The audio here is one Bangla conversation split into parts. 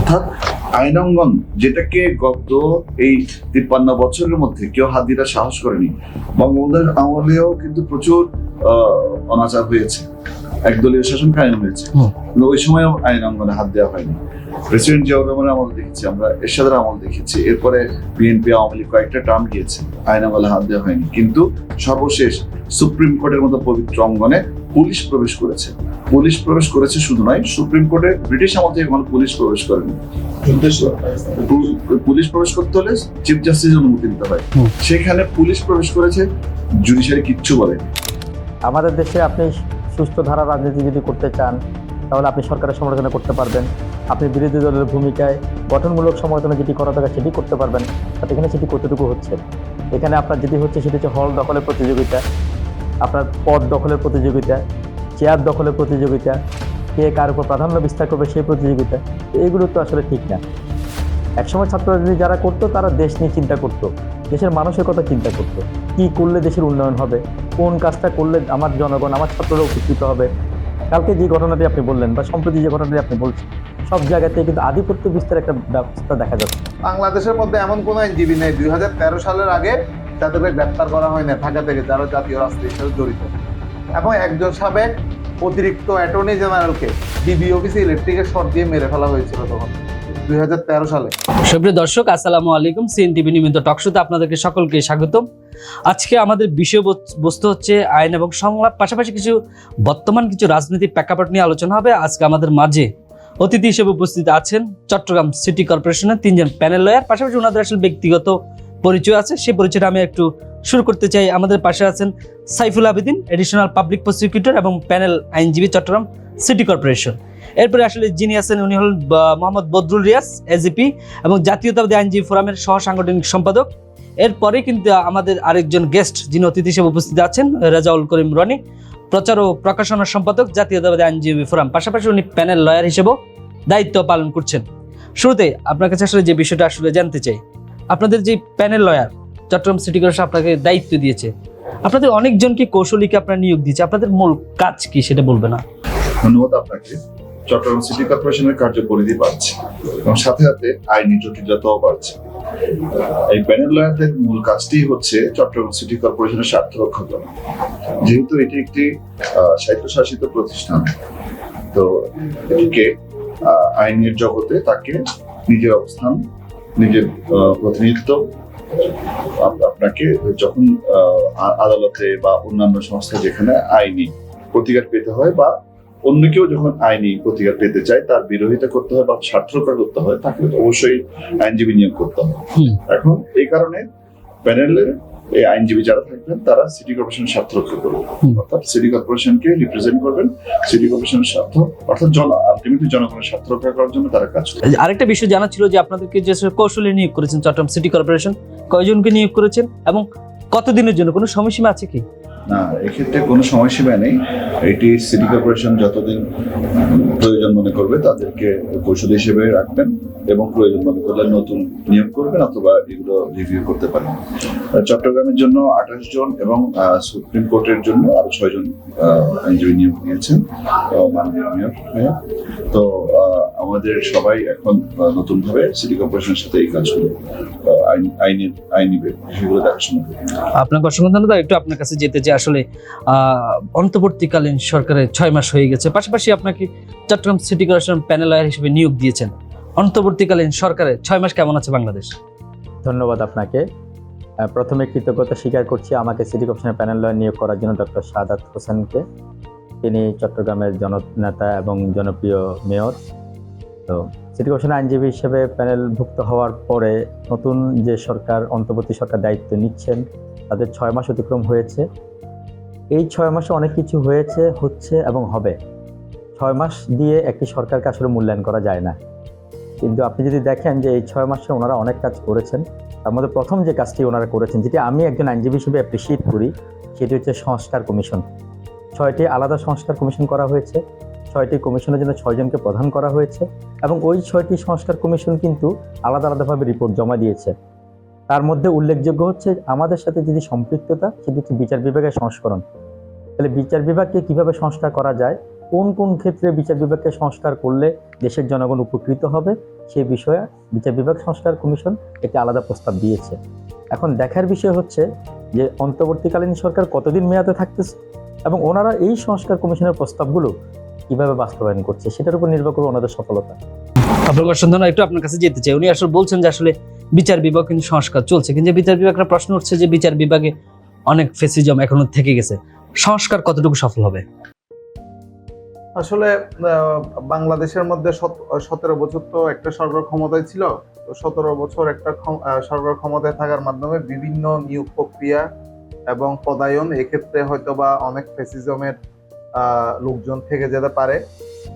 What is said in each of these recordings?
অর্থাৎ আইনাঙ্গন যেটাকে গত এই 53 বছরের মধ্যে কেউ হাত দিতে সাহস করেনি। বঙ্গবন্ধুর আমলেও কিন্তু প্রচুর অনাচার হয়েছে, একদলীয় শাসন কায়েম হয়েছে, কিন্তু ওই সময়ও আইনাঙ্গনে হাত দেওয়া হয়নি। প্রেসিডেন্ট জিয়াউর রহমানের আমল দেখেছি আমরা, এরশাদের আমল দেখেছি, এরপরে বিএনপি আওয়ামী লীগ কয়েকটা টার্ম গিয়েছে, আইনাঙ্গনে হাত দেওয়া হয়নি। কিন্তু সর্বশেষ সুপ্রিম কোর্টের মতো পবিত্র অঙ্গনে পুলিশ প্রবেশ করেছে। পুলিশ প্রবেশ করেছে শুধু নয়, সুপ্রিম কোর্টে ব্রিটিশ আমল থেকে কোনো পুলিশ প্রবেশ করেনি। পুলিশ প্রবেশ করতে হলে চিফ জাস্টিসের অনুমতি নিতে হয়, সেখানে পুলিশ প্রবেশ করেছে, জুডিশিয়ারি কিচ্ছু বলেনি। আমাদের দেশে আপনি সুস্থ ধারা রাজনীতি যদি করতে চান তাহলে আপনি সরকারের সমালোচনা করতে পারবেন, আপনি বিরোধী দলের ভূমিকায় গঠনমূলক সমালোচনা যেটি করা দরকার সেটি করতে পারবেন। বাট এখানে সেটি কতটুকু হচ্ছে? এখানে আপনার যেটি হচ্ছে সেটি হচ্ছে হল দখলের প্রতিযোগিতা, আপনার পদ দখলের প্রতিযোগিতা, চেয়ার দখলের প্রতিযোগিতা, কে কার উপর প্রাধান্য বিস্তার করবে সেই প্রতিযোগিতা। এইগুলো তো আসলে ঠিক না। একসময় ছাত্র রাজনীতি যারা করতো তারা দেশ নিয়ে চিন্তা করতো, দেশের মানুষের কথা চিন্তা করতো, কি করলে দেশের উন্নয়ন হবে, কোন কাজটা করলে আমার জনগণ, আমার ছাত্ররা উপকৃত হবে। কালকে যে ঘটনাটি আপনি বললেন বা সম্প্রতি যে ঘটনাটি আপনি বলছেন, সব জায়গাতে কিন্তু আধিপত্য বিস্তার একটা ব্যবস্থা দেখা যাচ্ছে। বাংলাদেশের মধ্যে এমন কোনো আইনজীবী নেই 2013 সালের আগে যাদেরকে গ্রেপ্তার করা হয় না ঢাকা থেকে, যারা জাতীয় রাজনীতির সাথে জড়িত। এবং একজন সাবেক অতিরিক্ত অ্যাটর্নি জেনারেলকে ডিবি অফিসে ইলেকট্রিকের শর্ট দিয়ে মেরে ফেলা হয়েছিল তখন 2013 সালে। সুপ্রিয় দর্শক, আসসালামু আলাইকুম। সিএনটিভি নিয়মিত টকশোতে আপনাদেরকে সকলকে স্বাগতম। আজকে আমাদের বিষয়বস্তু হচ্ছে আইন এবং সংলাপ, পাশাপাশি কিছু বর্তমান কিছু রাজনৈতিক প্রেক্ষাপট নিয়ে আলোচনা হবে। আজকে আমাদের মাঝে অতিথি হিসেবে উপস্থিত আছেন চট্টগ্রাম সিটি কর্পোরেশনের 3 জন প্যানেল লয়ার, পাশাপাশি ওনাদের আসলে ব্যক্তিগত পরিচয় আছে, সেই পরিচয়টা আমি একটু শুরু করতে চাই। আমাদের পাশে আছেন Saiful Abedin, additional public prosecutor এবং প্যানেল আইনজীবী, চট্টগ্রাম সিটি কর্পোরেশন। এরপরে আসলে যিনি আছেন উনি হলেন মোহাম্মদ বদরুল রিয়াজ, এজিপি এবং জাতীয়তাবাদী আইনজীবী ফোরামের সহ সাংগঠনিক সম্পাদক। এরপরে কিন্তু আমাদের আরেকজন গেস্ট যিনি অতিথি হিসেবে উপস্থিত আছেন, রেজাউল করিম রনি, প্রচার ও প্রকাশনার সম্পাদক, জাতীয়তাবাদী আইনজীবী ফোরাম, পাশাপাশি উনি প্যানেল লয়ার হিসেবেও দায়িত্ব পালন করছেন। শুরুতে আপনার কাছে আসলে যে বিষয়টা আসলে জানতে চাই, আপনাদের যে panel lawyer Chittagong city corporation আপনাকে দায়িত্ব দিয়েছে, আপনাদের অনেকজনকে কৌশলীকে আপনারা নিয়োগ দিয়েছে, আপনাদের মূল কাজ কি সেটা বলবে না? ধন্যবাদ আপনাকে। চট্টগ্রাম সিটি কর্পোরেশনের কার্যপরিধি বাড়ছে এবং সাথে সাথে আইনি জটিলতাও বাড়ছে। এই প্যানেল লয়ারদের মূল কাজটি হচ্ছে চট্টগ্রাম সিটি কর্পোরেশনের স্বার্থ রক্ষা করা। যেহেতু এটি একটি স্বায়ত্তশাসিত প্রতিষ্ঠান, তো এটিকে আইনের জগতে তাকে নিজের অবস্থান, নিজের প্রতিনিধিত্ব আপনাকে যখন আদালতে বা অন্যান্য সংস্থা যেখানে আইনি প্রতিকার পেতে হয় বা অন্য কেউ যখন আইনি প্রতিকার পেতে চায় তার বিরোধিতা করতে হয় বা স্বার্থ রক্ষা করতে হয়, তাকে অবশ্যই আইনজীবী নিয়োগ করতে হয়। এখন এই কারণে প্যানেলের এই আইনজীবী যারা থাকবেন তারা সিটি কর্পোরেশনের স্বার্থ রক্ষা করবেন, অর্থাৎ সিটি কর্পোরেশনকে রিপ্রেজেন্ট করবেন, সিটি কর্পোরেশনের স্বার্থ অর্থাৎ আলটিমেটলি জনগণের স্বার্থ রক্ষা করার জন্য তারা কাজ করবে। আরেকটা বিষয় জানা ছিল যে আপনাদেরকে যে কৌশলী নিয়োগ করেছেন চট্টগ্রাম সিটি কর্পোরেশন, কয়জনকে নিয়োগ করেছেন এবং কতদিনের জন্য, কোনো সময়সীমা আছে কি? না, এক্ষেত্রে কোনো সময়সীমা নেই। এটি সিটি কর্পোরেশন যতদিন প্রয়োজন মনে করবে তাদেরকে কৌশলী হিসেবে রাখবেন এবং প্রয়োজন মনে করলে নতুন নিয়োগ করবেন অথবা এগুলো রিভিউ করতে পারেন। চট্টগ্রামের জন্য 28 জন এবং সুপ্রিম কোর্টের জন্য আরো 6 জন আইনজীবী নিয়োগ নিয়েছেন মাননীয় মেয়র। তো আমাদের সবাই এখন নতুন ভাবে সিটি কর্পোরেশনের সাথে এই কাজগুলো আইনি বিষয়গুলো দেখাশোনা করবে। আপনাকে অসংখ্য ধন্যবাদ। একটু আপনার কাছে যেতে চাই, আসলে অন্তর্বর্তীকালীন সরকারের 6 মাস হয়ে গেছে, পাশাপাশি আপনাকে Chittagong city corporation panel lawyer হিসেবে নিয়োগ দিয়েছেন। অন্তর্বর্তীকালীন সরকারের 6 মাস কেমন আছে বাংলাদেশ? ধন্যবাদ আপনাকে। প্রথমে কৃতজ্ঞতা স্বীকার করছি আমাকে সিটি কর্পোরেশনের প্যানেল লয়ার নিয়োগ করার জন্য ডক্টর শাহাদাত হোসেনকে। তিনি চট্টগ্রামের জননেতা এবং জনপ্রিয় মেয়র। তো সিটি কর্পোরেশনের আইনজীবী হিসেবে প্যানেলভুক্ত হওয়ার পরে নতুন যে সরকার, অন্তর্বর্তী সরকার দায়িত্ব নিচ্ছেন, তাদের 6 মাস অতিক্রম হয়েছে। এই 6 মাসে অনেক কিছু হয়েছে, হচ্ছে এবং হবে। 6 মাস দিয়ে একটি সরকারকে আসলে মূল্যায়ন করা যায় না, কিন্তু আপনি যদি দেখেন যে এই 6 মাসে ওনারা অনেক কাজ করেছেন। তার মধ্যে প্রথম যে কাজটি ওনারা করেছেন, যেটি আমি একজন আইনজীবী হিসেবে অ্যাপ্রিসিয়েট করি, সেটি হচ্ছে সংস্কার কমিশন। 6টি আলাদা সংস্কার কমিশন করা হয়েছে, 6টি কমিশনের জন্য 6 জনকে প্রধান করা হয়েছে এবং ওই 6টি সংস্কার কমিশন কিন্তু আলাদা আলাদাভাবে রিপোর্ট জমা দিয়েছে। তার মধ্যে উল্লেখযোগ্য হচ্ছে আমাদের সাথে যদি সম্পৃক্ততা, সেটি হচ্ছে বিচার বিভাগের সংস্করণ। তাহলে বিচার বিভাগকে কীভাবে সংস্কার করা যায় কোন কোন ক্ষেত্রে বিচার বিভাগকে সংস্কার করলে দেশের জনগণ উপকৃত হবে সেই বিষয়ে বিচার বিভাগ সংস্কার কমিশন একটি আলাদা প্রস্তাব দিয়েছে। এখন দেখার বিষয় হচ্ছে যে অন্তর্বর্তীকালীন সরকার কতদিন মেয়াদে থাকতেছে এবং ওনারা এই সংস্কার কমিশনের প্রস্তাবগুলো কিভাবে বাস্তবায়ন করছে সেটার উপর নির্ভর করে ওনাদের সফলতা। আপনার অসন্ধান একটু আপনার কাছে যেতে চাই। উনি আসলে বলছেন যে আসলে বিচার বিভাগ কিন্তু সংস্কার চলছে, কিন্তু বিচার বিভাগের প্রশ্ন উঠছে যে বিচার বিভাগে অনেক ফেসিজম এখনো থেকে গেছে, সংস্কার কতটুকু সফল হবে? আসলে বাংলাদেশের মধ্যে 17 বছর তো একটা সরকার ক্ষমতায় ছিল। তো 17 বছর একটা সরকার ক্ষমতায় থাকার মাধ্যমে বিভিন্ন নিয়োগ প্রক্রিয়া এবং পদায়ন, এক্ষেত্রে হয়তো বা অনেক ফেসিজমের লোকজন থেকে যেতে পারে।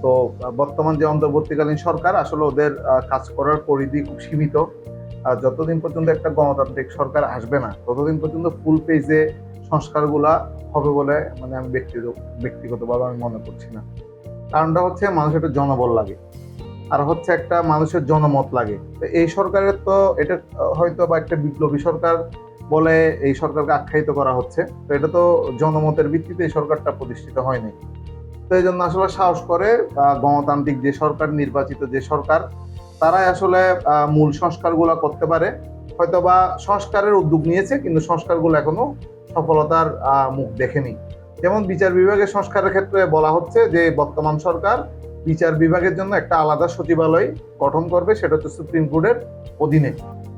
তো বর্তমান যে অন্তর্বর্তীকালীন সরকার, আসলে ওদের কাজ করার পরিধি খুব সীমিত। যতদিন পর্যন্ত একটা গণতান্ত্রিক সরকার আসবে না, ততদিন পর্যন্ত ফুল পেজে সংস্কারগুলা হবে বলে মানে আমি ব্যক্তিগতভাবে আমি মনে করছি না। কারণটা হচ্ছে মানুষের একটা জনবল লাগে, আর হচ্ছে একটা মানুষের জনমত লাগে। তো এই সরকারের তো এটা হয়তো বা একটা বিপ্লবী সরকার বলে এই সরকারকে আখ্যায়িত করা হচ্ছে। তো এটা তো জনমতের ভিত্তিতে এই সরকারটা প্রতিষ্ঠিত হয়নি। তো এই জন্য আসলে সাহস করে গণতান্ত্রিক যে সরকার, নির্বাচিত যে সরকার, তারাই আসলে মূল সংস্কারগুলো করতে পারে। হয়তোবা সংস্কারের উদ্যোগ নিয়েছে, কিন্তু সংস্কারগুলো এখনো সফলতার মুখ দেখেনি। যেমন বিচার বিভাগের সংস্কারের ক্ষেত্রে বলা হচ্ছে যে বর্তমান সরকার বিচার বিভাগের জন্য একটা আলাদা সচিবালয় গঠন করবে, সেটা হচ্ছে সুপ্রিম কোর্টের অধীনে।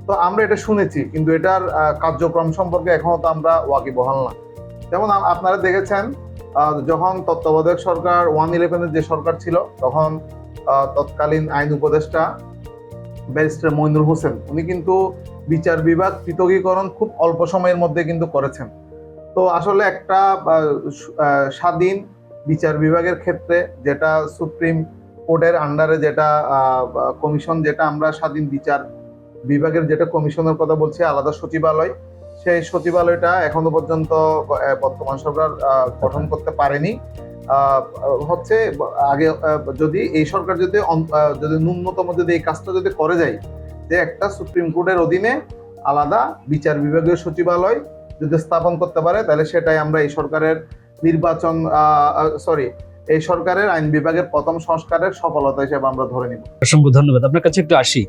তো আমরা এটা শুনেছি, কিন্তু এটার কার্যক্রম সম্পর্কে এখনো তো আমরা ওয়াকিবহাল না। যেমন আপনারা দেখেছেন, যখন তত্ত্বাবধায়ক সরকার 111-এর যে সরকার ছিল, তখন তৎকালীন আইন উপদেষ্টা ব্যারিস্টার মইনুল হোসেন, উনি কিন্তু বিচার বিভাগ পৃথকীকরণ খুব অল্প সময়ের মধ্যে কিন্তু করেছেন। তো আসলে একটা স্বাধীন বিচার বিভাগের ক্ষেত্রে, যেটা সুপ্রিম কোর্টের আন্ডারে যেটা কমিশন, যেটা আমরা স্বাধীন বিচার বিভাগের যেটা কমিশনের কথা বলছি, আলাদা সচিবালয়, সেই সচিবালয়টা এখনো পর্যন্ত বর্তমান সরকার গঠন করতে পারেনি। হচ্ছে আগে যদি এই সরকার যদি ন্যূনতম যদি এই কাজটা যদি করে যায়, যে একটা সুপ্রিম কোর্টের অধীনে আলাদা বিচার বিভাগীয় সচিবালয় যদি স্থাপন করতে পারে, তাহলে সেটাই আমরা এই সরকারের এই সরকারের আইন বিভাগের প্রথম সংস্কারের সফলতা হিসেবে আমরা ধরে নিব। অসংখ্য ধন্যবাদ। আপনার কাছে একটু আসি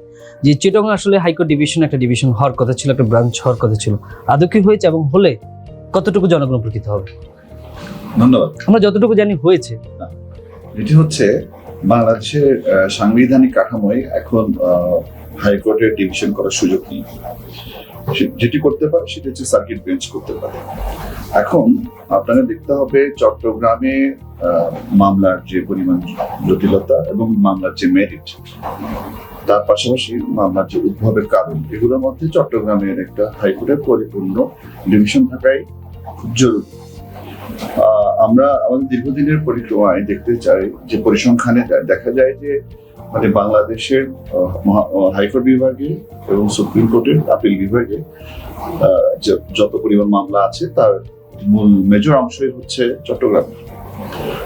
যে চিটাগং আসলে হাইকোর্ট ডিভিশন একটা ডিভিশন হওয়ার কথা ছিল, একটা ব্রাঞ্চ হওয়ার কথা ছিল, আদৌ কি হয়েছে এবং হলে কতটুকু জনগণ উপকৃত হবে? ধন্যবাদ। আমরা যতটুকু জানি হয়েছে। এটি হচ্ছে বাংলাদেশের সাংবিধানিক কাঠামোয় এখন হাইকোর্টের ডিভিশন করার সুযোগ নেই। যেটি করতে পারে সেটা হচ্ছে সার্কিট বেঞ্চ করতে পারে। এখন আপনারা দেখতে হবে চট্টগ্রামে মামলার যে পরিমাণ জটিলতা এবং মামলার যে মেরিট, তার পাশাপাশি মামলার যে উদ্ভবের কারণ, এগুলোর মধ্যে চট্টগ্রামের একটা হাইকোর্টের পরিপূর্ণ ডিভিশন থাকাই খুব জরুরি। আমরা আমাদের দীর্ঘদিনের পরিক্রমায় দেখতে চাই যে পরিসংখ্যানে দেখা যায় যে মানে বাংলাদেশের হাইকোর্ট বিভাগে এবং সুপ্রিম কোর্টের আপিল বিভাগে যত পরিমাণ মামলা আছে তার মূল মেজর অংশই হচ্ছে চট্টগ্রাম।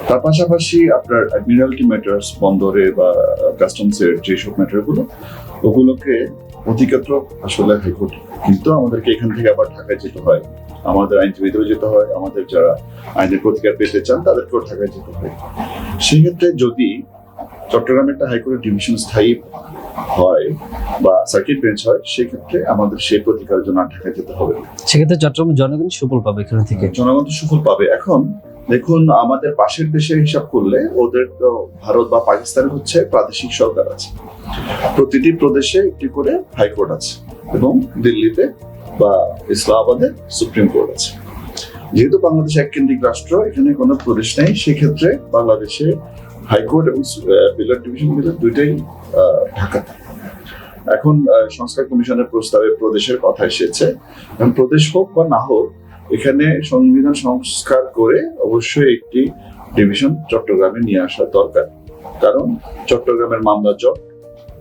তার পাশাপাশি আপনার অ্যাডমিরালটি ম্যাটার্স, বন্দরে বা কাস্টমসের যেসব ম্যাটারগুলো, ওগুলোকে অধিক্ষেত্র আসলে হাইকোর্ট, কিন্তু আমাদেরকে এখান থেকে আবার ঢাকায় যেতে হয়, আমাদের আইনজীবীদেরও যেতে হয়, আমাদের যারা আইনের প্রতিকার পেতে চান তাদেরকেও ঢাকায় যেতে হয়। সেক্ষেত্রে যদি চট্টগ্রামে একটা হাইকোর্টের ডিভিশন স্থায়ী হয় বা সার্কিট বেঞ্চ হয়, সেক্ষেত্রে আমাদের সেই প্রতিকারের জন্য ঢাকায় যেতে হবে। সেক্ষেত্রে চট্টগ্রাম জনগণ সুফল পাবে এখান থেকে, জনগণ তো সুফল পাবে। এখন দেখুন, আমাদের পাশের দেশের হিসাব করলে ওদের তো ভারত বা পাকিস্তানে হচ্ছে প্রাদেশিক সরকার আছে, প্রতিটি প্রদেশে একটি করে হাইকোর্ট আছে এবং দিল্লিতে বা ইসলামাবাদে সুপ্রিম কোর্ট আছে। যেহেতু বাংলাদেশ এক কেন্দ্রিক রাষ্ট্র, এখানে কোনো প্রদেশ নেই, সেক্ষেত্রে বাংলাদেশে হাইকোর্ট এবং অ্যাপিলেট ডিভিশন মিলে দুইটাই ঢাকাতে। এখন সংস্কার কমিশনের প্রস্তাবে প্রদেশের কথা এসেছে। প্রদেশ হোক বা না হোক, এখানে সংবিধান সংস্কার করে অবশ্যই একটি ডিভিশন চট্টগ্রামে নিয়ে আসা দরকার। কারণ চট্টগ্রামের মামলা জট,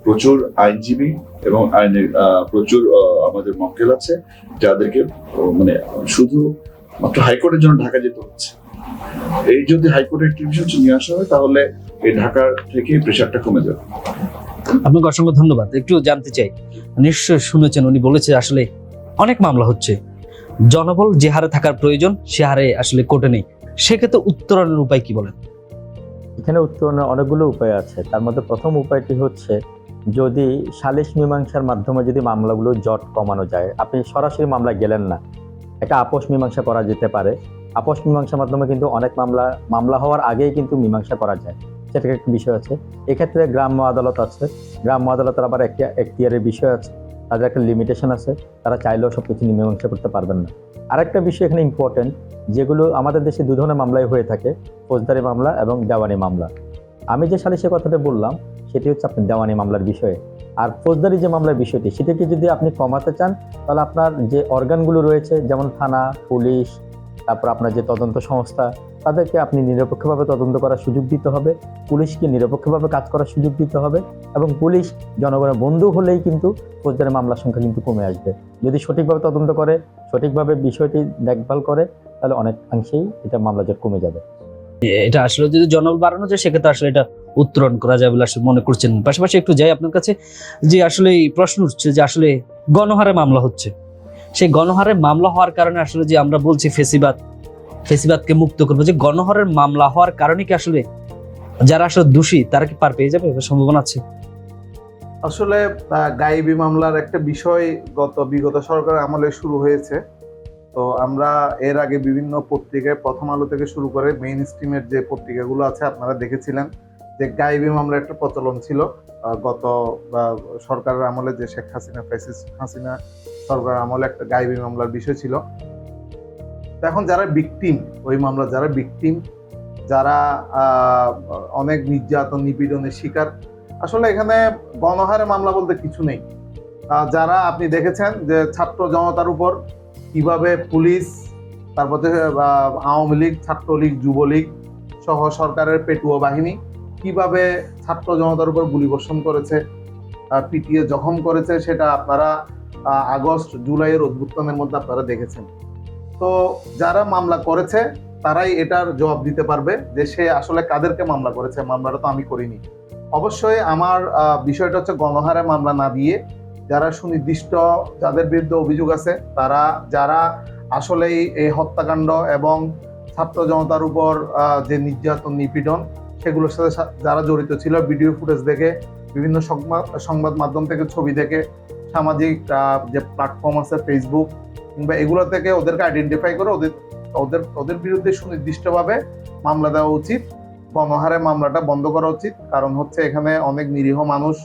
প্রচুর আইনজীবী এবং আইনের প্রচুর আমাদের মক্কেল আছে, যাদেরকে মানে শুধু মাত্র হাইকোর্টের জন্য ঢাকা যেতে হচ্ছে। এই যদি হাইকোর্টের ডিভিশন নিয়ে আসা হয়, তাহলে এই ঢাকার থেকে প্রেশারটা কমে যাবে। আপনাকে অসংখ্য ধন্যবাদ। একটু জানতে চাই, নিশ্চয় শুনেছেন উনি বলেছে আসলে অনেক মামলা হচ্ছে, জনবল যে হারে থাকার প্রয়োজন সে হারে আসলে কোর্টে নেই, সেক্ষেত্রে উত্তরণের উপায় কি বলেন? এখানে উত্তরণের অনেকগুলো উপায় আছে। তার মধ্যে প্রথম উপায়টি হচ্ছে, যদি সালিশ মীমাংসার মাধ্যমে যদি মামলাগুলো জট কমানো যায়, আপনি সরাসরি মামলায় গেলেন না, একটা আপোষ মীমাংসা করা যেতে পারে। আপোষ মীমাংসার মাধ্যমে কিন্তু অনেক মামলা হওয়ার আগেই কিন্তু মীমাংসা করা যায়, সেটার একটা বিষয় আছে। এক্ষেত্রে গ্রাম্য আদালত আছে, গ্রাম্য আদালতের আবার একটা এখতিয়ারের বিষয় আছে, তাদের একটা লিমিটেশন আছে, তারা চাইলেও সব কিছু মীমাংসা করতে পারবেন না। আরেকটা বিষয় এখানে ইম্পর্টেন্ট, যেগুলো আমাদের দেশে দু ধরনের মামলাই হয়ে থাকে, ফৌজদারি মামলা এবং দেওয়ানি মামলা। আমি যে সালিশের কথাটা বললাম সেটি হচ্ছে আপনার দেওয়ানি মামলার বিষয়ে। আর ফৌজদারি যে মামলার বিষয়টি, সেটাকে যদি আপনি কমাতে চান, তাহলে আপনার যে অর্গানগুলো রয়েছে, যেমন থানা, পুলিশ, তারপর আপনার যে তদন্ত সংস্থা, তাদেরকে আপনি নিরপেক্ষভাবে তদন্ত করার সুযোগ দিতে হবে, পুলিশকে নিরপেক্ষভাবে কাজ করার সুযোগ দিতে হবে, এবং পুলিশ জনগণের বন্ধু হলেই কিন্তু ফৌজদারি মামলার সংখ্যা কিন্তু কমে আসবে। যদি সঠিকভাবে তদন্ত করে, সঠিকভাবে বিষয়টি দেখভাল করে, তাহলে অনেকাংশেই এটা মামলা জট কমে যাবে। এটা আসলে যদি জনবল বাড়ানো যায়, সেক্ষেত্রে আসলে এটা উত্তরণ করা যায় বলে আসলে মনে করছেন। পাশাপাশি একটু যাই আপনার কাছে, যে আসলে এই প্রশ্ন উঠছে যে আসলে গণহারে মামলা হচ্ছে, সেই গণহারে মামলা হওয়ার কারণে আসলে যে আমরা বলছি ফেসিবাদকে মুক্ত করবো, যে গণহারের মামলা হওয়ার কারণে কি আসলে যারা আসলে দোষী তারা কি পার পেয়ে যাবে, এবার সম্ভাবনা আছে? আসলে গায়েবী মামলার একটা বিষয় বিগত সরকারের আমলে শুরু হয়েছে। তো আমরা এর আগে বিভিন্ন পত্রিকায়, প্রথম আলো থেকে শুরু করে মেইন স্ট্রিমের যে পত্রিকাগুলো আছে, আপনারা দেখেছিলেন যে গায়েবী মামলার একটা প্রচলন ছিল গত সরকারের আমলে, যে শেখ হাসিনা হাসিনা সরকারের আমলে একটা গায়েবী মামলার বিষয় ছিল। এখন যারা ভিকটিম, ওই মামলা যারা ভিকটিম, যারা অনেক নির্যাতন নিপীড়নের শিকার, আসলে এখানে গণহারে মামলা বলতে কিছু নেই। যারা আপনি দেখেছেন যে ছাত্র জনতার উপর কিভাবে পুলিশ, তারপর আওয়ামী লীগ, ছাত্রলীগ, যুবলীগ সহ সরকারের পেটুয়া বাহিনী কিভাবে ছাত্র জনতার উপর গুলিবর্ষণ করেছে, পিটিয়ে জখম করেছে, সেটা আপনারা আগস্ট জুলাইয়ের অভ্যুত্থানের মধ্যে আপনারা দেখেছেন। তো যারা মামলা করেছে তারাই এটার জবাব দিতে পারবে যে সে আসলে কাদেরকে মামলা করেছে। মামলাটা তো আমি করিনি। অবশ্যই আমার বিষয়টা হচ্ছে গণহারে মামলা না দিয়ে যারা সুনির্দিষ্ট, যাদের বিরুদ্ধে অভিযোগ আছে, তারা যারা আসলেই এই হত্যাকাণ্ড এবং ছাত্র জনতার উপর যে নির্যাতন নিপীড়ন, সেগুলোর সাথে যারা জড়িত ছিল, ভিডিও ফুটেজ দেখে, বিভিন্ন সংবাদ মাধ্যম থেকে ছবি দেখে, সামাজিক যে প্ল্যাটফর্ম আছে ফেসবুক কিংবা এগুলো থেকে ওদেরকে আইডেন্টিফাই করে ওদের বিরুদ্ধে সুনির্দিষ্টভাবে মামলা দেওয়া উচিত। গণহারে মামলাটা বন্ধ করা উচিত। কারণ হচ্ছে এখানে অনেক নিরীহ মানুষ,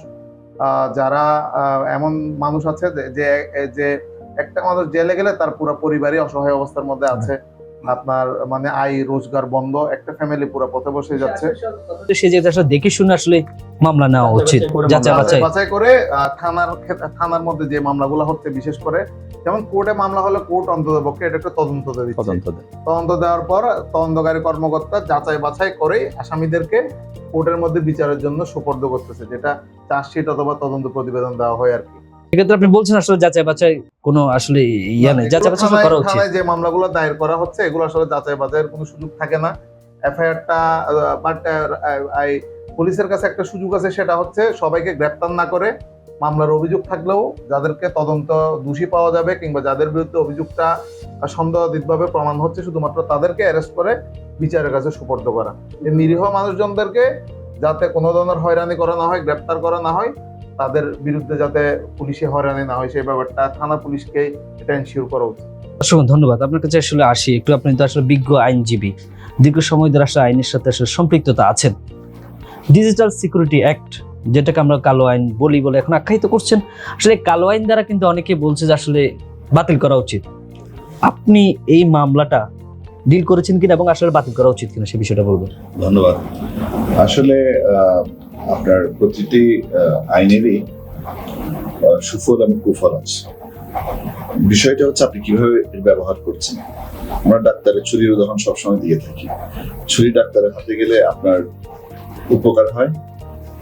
যারা এমন মানুষ আছে যে একটা মানুষ জেলে গেলে তার পুরো পরিবারই অসহায় অবস্থার মধ্যে আছে। আপনার মানে আয় রোজগার বন্ধ, একটা ফ্যামিলি পুরো পথে বসে যাচ্ছে। সে যে আসলে দেখে শুনে আসলে মামলা নেওয়া উচিত, বাছাই করে। থানার মধ্যে যে মামলাগুলো হচ্ছে, বিশেষ করে যেমন কোর্টে মামলা হলে কোর্ট অন্ততপক্ষে এটা একটা তদন্ত দেওয়ার পর তদন্তকারী কর্মকর্তা যাচাই বাছাই করে আসামিদেরকে কোর্টের মধ্যে বিচারের জন্য সুপর্দ করতেছে, যেটা চার্জশিট অথবা তদন্ত প্রতিবেদন দেওয়া হয় আর কি। সেক্ষেত্রে আপনি বলছেন আসলে যাচাই বাছাই কোনো আসলে ইয়া নেই, যাচাই বাছাই করা উচিত। থানায় যে মামলাগুলো দায়ের করা হচ্ছে, এগুলো আসলে যাচাই বাছাইয়ের কোনো সুযোগ থাকে না। এফআইআরটা বাট পুলিশের কাছে একটা সুযোগ আছে, সেটা হচ্ছে সবাইকে গ্রেপ্তার না করে মামলার অভিযোগ থাকলেও যাদেরকে তদন্ত দোষী পাওয়া যাবে কিংবা যাদের বিরুদ্ধে অভিযোগটা সন্দেহাতীতভাবে প্রমাণ হচ্ছে, শুধুমাত্র তাদেরকে অ্যারেস্ট করে বিচারের কাছে সুপর্দ করা। এই নিরীহ মানুষজনদেরকে যাতে কোনো ধরনের হয়রানি করা না হয়, গ্রেপ্তার করা না হয়, তাদের বিরুদ্ধে যাতে পুলিশে হয়রানি না হয়, সেই ব্যাপারটা থানা পুলিশকে এটা এনশিওর করা উচিত। অসংখ্য ধন্যবাদ। আপনার কাছে আসলে আসি একটু, আপনি তো আসলে বিজ্ঞ আইনজীবী, দীর্ঘ সময় ধরে আসলে আইনের সাথে আসলে সম্পৃক্ততা আছেন। ডিজিটাল সিকিউরিটি অ্যাক্ট, যেটাকে আমরা কালো আইন বলি বলে এখন আখ্যায়িত করছেন, আসলে কালো আইন দ্বারা কিন্তু অনেকে বলছে যে আসলে বাতিল করা উচিত। আপনি এই মামলাটা ডিল করেছেন কিনা এবং আসলে বাতিল করা উচিত কিনা, সে বিষয়টা বলবেন। ধন্যবাদ। আসলে আপনার প্রতিটি আইনেরই সুফল এবং কুফল আছে। বিষয়টা হচ্ছে আপনি কিভাবে এর ব্যবহার করছেন। আমরা ডাক্তারের ছুরির উদাহরণ সবসময় দিয়ে থাকি। ছুরি ডাক্তারের হাতে গেলে আপনার উপকার হয়,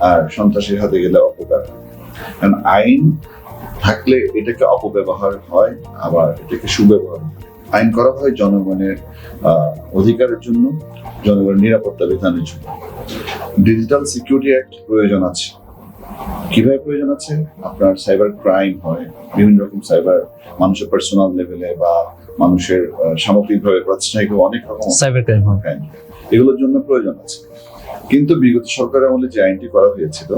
আর সন্ত্রাসীর হাতে গেলে অপকার হয়। কারণ আইন থাকলে এটাকে অপব্যবহার হয়, আবার এটাকে সুব্যবহার হয়। আইন করা হয় জনগণের অধিকারের জন্য, জনগণের নিরাপত্তা বিধানের জন্য। ডিজিটাল সিকিউরিটি অ্যাক্ট প্রয়োজন আছে। কিভাবে প্রয়োজন আছে? আপনার সাইবার ক্রাইম হয়, বিভিন্ন রকম সাইবার, মানুষের পার্সোনাল লেভেলে বা মানুষের সামগ্রিকভাবে প্রাতিষ্ঠানিক অনেক রকম সাইবার ক্রাইম হয়, এগুলোর জন্য প্রয়োজন আছে। কিন্তু বিগত সরকারের আমলে যে আইনটি করা হয়েছিল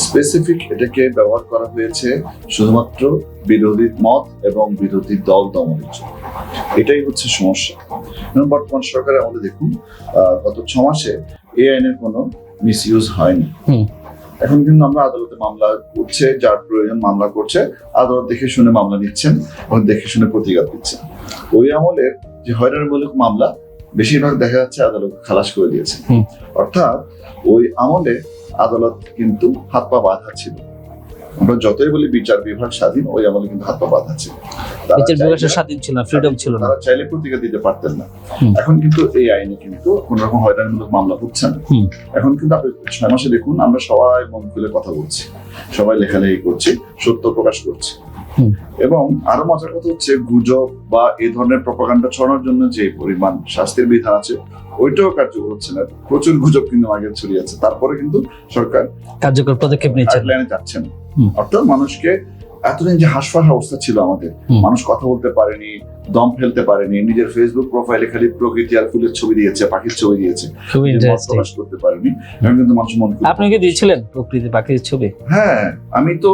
স্পেসিফিক এটাকে ব্যবহার করা হয়েছে শুধুমাত্র বিরোধী মত এবং বিরোধী দল দমনের জন্য। এটাই হচ্ছে সমস্যা। এবং বর্তমান সরকারের আমলে দেখুন গত 6 মাসে এই আইনের কোনো মিসইউজ হয়নি। এখন কিন্তু আমরা আদালতে মামলা করছে, যার প্রয়োজন মামলা করছে, আদালত দেখে শুনে মামলা নিচ্ছেন এবং দেখে শুনে প্রতিকার দিচ্ছেন। ওই আমলের যে হয়রানিমূলক মামলা বেশিরভাগ দেখা যাচ্ছে আদালত খালাস করে দিয়েছে। অর্থাৎ ওই আমলে আদালত কিন্তু হাত পা বাঁধা ছিল। আমরা যতই বলি বিচার বিভাগ স্বাধীন, ওই আমলে কিন্তু হাত পা বাঁধা ছিল। বিচার বিভাগের স্বাধীন ছিল না, ফ্রিডম ছিল না, তারা চাইলে প্রতিকার দিতে পারতেন না। এখন কিন্তু এই আইনে কিন্তু কোন রকম হয়রানিমূলক মামলা হচ্ছে না। এখন কিন্তু আপনি 6 মাসে দেখুন আমরা সবাই মন খুলে কথা বলছি, সবাই লেখালেখি করছি, সত্য প্রকাশ করছি। এবং আরো মজার কথা হচ্ছে গুজব বা এই ধরনের প্রপাগান্ডা ছড়ানোর জন্য যে পরিমাণ শাস্তির বিধান আছে ওইটাও কার্যকর হচ্ছে না। প্রচুর গুজব কিন্তু আগে ছড়িয়েছে, তারপরে কিন্তু সরকার কার্যকর পদক্ষেপ নিচ্ছে লাইনে যাচ্ছে না। অর্থাৎ মানুষকে এতদিন যে হাসফাস অবস্থা ছিল আমাদের, মানুষ কথা বলতে পারেনি, দম ফেলতে পারেনি, নিজের ফেসবুক প্রোফাইলে খালি প্রকৃতি আর ফুলের ছবি দিয়েছে, পাখির ছবি দিয়েছে, খুবই ইন্টারেস্টিং। প্রকাশ করতে পারেনি। এখন কিন্তু মানুষ মন খুলে আপনি কি দিয়েছিলেন প্রকৃতি পাখির ছবি? হ্যাঁ, আমি তো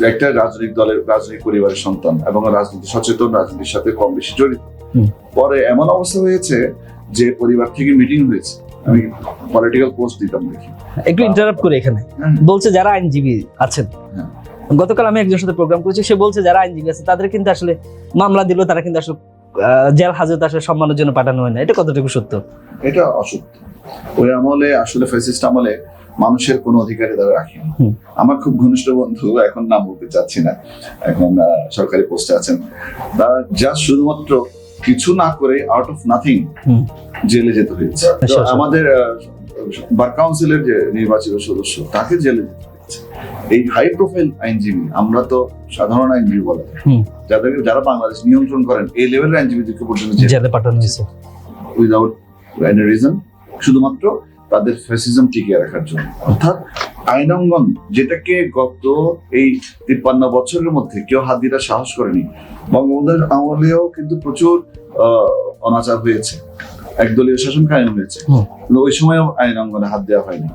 একটা রাজনৈতিক পরিবারের সন্তান এবং রাজনীতি সচেতন, রাজনীতির সাথে কম বেশি জড়িত। পরে এমন অবস্থা হয়েছে যে পরিবার থেকে মিটিং হয়েছে, আমি পলিটিক্যাল পোস্ট দিতাম দেখি। একটু ইন্টারাপ্ট করে এখানে বলছে যারা আইনজীবী আছেন, গতকাল আমি একজনের সাথে প্রোগ্রাম করেছি, সে বলছে যারা আইনজীবী আছে তাদের কিন্তু আসলে মামলা দিল, তারা কিন্তু আসলে জেল হাজত আসলে সম্মানের জন্য পাঠানো হয় না। এটা কতটুকু সত্য? এটা অসত্য। ওই আমলে আসলে ফ্যাসিস্ট আমলে মানুষের কোনো অধিকারে তারা রাখেনি। আমার খুব ঘনিষ্ঠ বন্ধু, এখন নাম বলতে চাচ্ছি না, এখন সরকারি পোস্টে আছেন, তারা জাস্ট শুধুমাত্র কিছু না করে আউট অফ নাথিং জেলে যেতে হয়েছে। তো আমাদের বার কাউন্সিলের যে নির্বাচিত সদস্য, তাকে জেলে যেতে হয়েছে। এই হাই প্রোফাইল আইনজীবী, আমরা তো সাধারণ আইনজীবী বলা যায়, যারা বাংলাদেশ নিয়ন্ত্রণ করেন, এই লেভেলের আইনজীবীদেরকে পর্যন্ত জেলে পাঠানো হয়েছে উইদাউট এনি রিজন, শুধুমাত্র তাদের ফ্যাসিজম টিকিয়ে রাখার জন্য। অর্থাৎ আইনাঙ্গন, যেটাকে গত এই 53 বছরের মধ্যে কেউ হাত দিতে সাহস করেনি। বঙ্গবন্ধুর আমলেও কিন্তু প্রচুর অনাচার হয়েছে, একদলীয় শাসন কায়েম হয়েছে, কিন্তু ওই সময়ও আইনাঙ্গনে হাত দেওয়া হয়নি।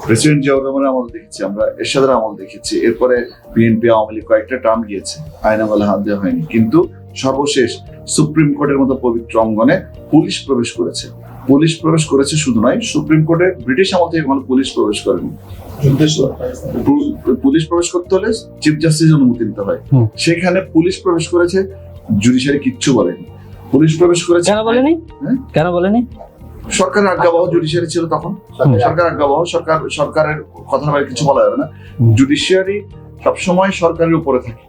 প্রেসিডেন্ট জিয়াউর রহমানের আমল দেখেছি আমরা, এরশাদের আমল দেখেছি, এরপরে বিএনপি আওয়ামী লীগ কয়েকটা টার্ম গিয়েছে, আইনাঙ্গনে হাত দেওয়া হয়নি। কিন্তু সর্বশেষ সুপ্রিম কোর্টের মতো পবিত্র অঙ্গনে পুলিশ প্রবেশ করেছে। পুলিশ প্রবেশ করেছে শুধু নয়, সুপ্রিম কোর্টে ব্রিটিশ আমল থেকে কোনো পুলিশ প্রবেশ করেনি। পুলিশ প্রবেশ করতে হলে চিফ জাস্টিস অনুমতি নিতে হয়, সেখানে পুলিশ প্রবেশ করেছে, জুডিশিয়ারি কিচ্ছু বলেনি। পুলিশ প্রবেশ করেছে, কেন বলেনি? কেন বলেনি? সরকারের আজ্ঞাবহ জুডিশিয়ারি ছিল তখন, সরকার আজ্ঞাবহ, সরকারের কথা বাইরে কিছু বলা যাবে না। জুডিশিয়ারি সবসময় সরকারের উপরে থাকে,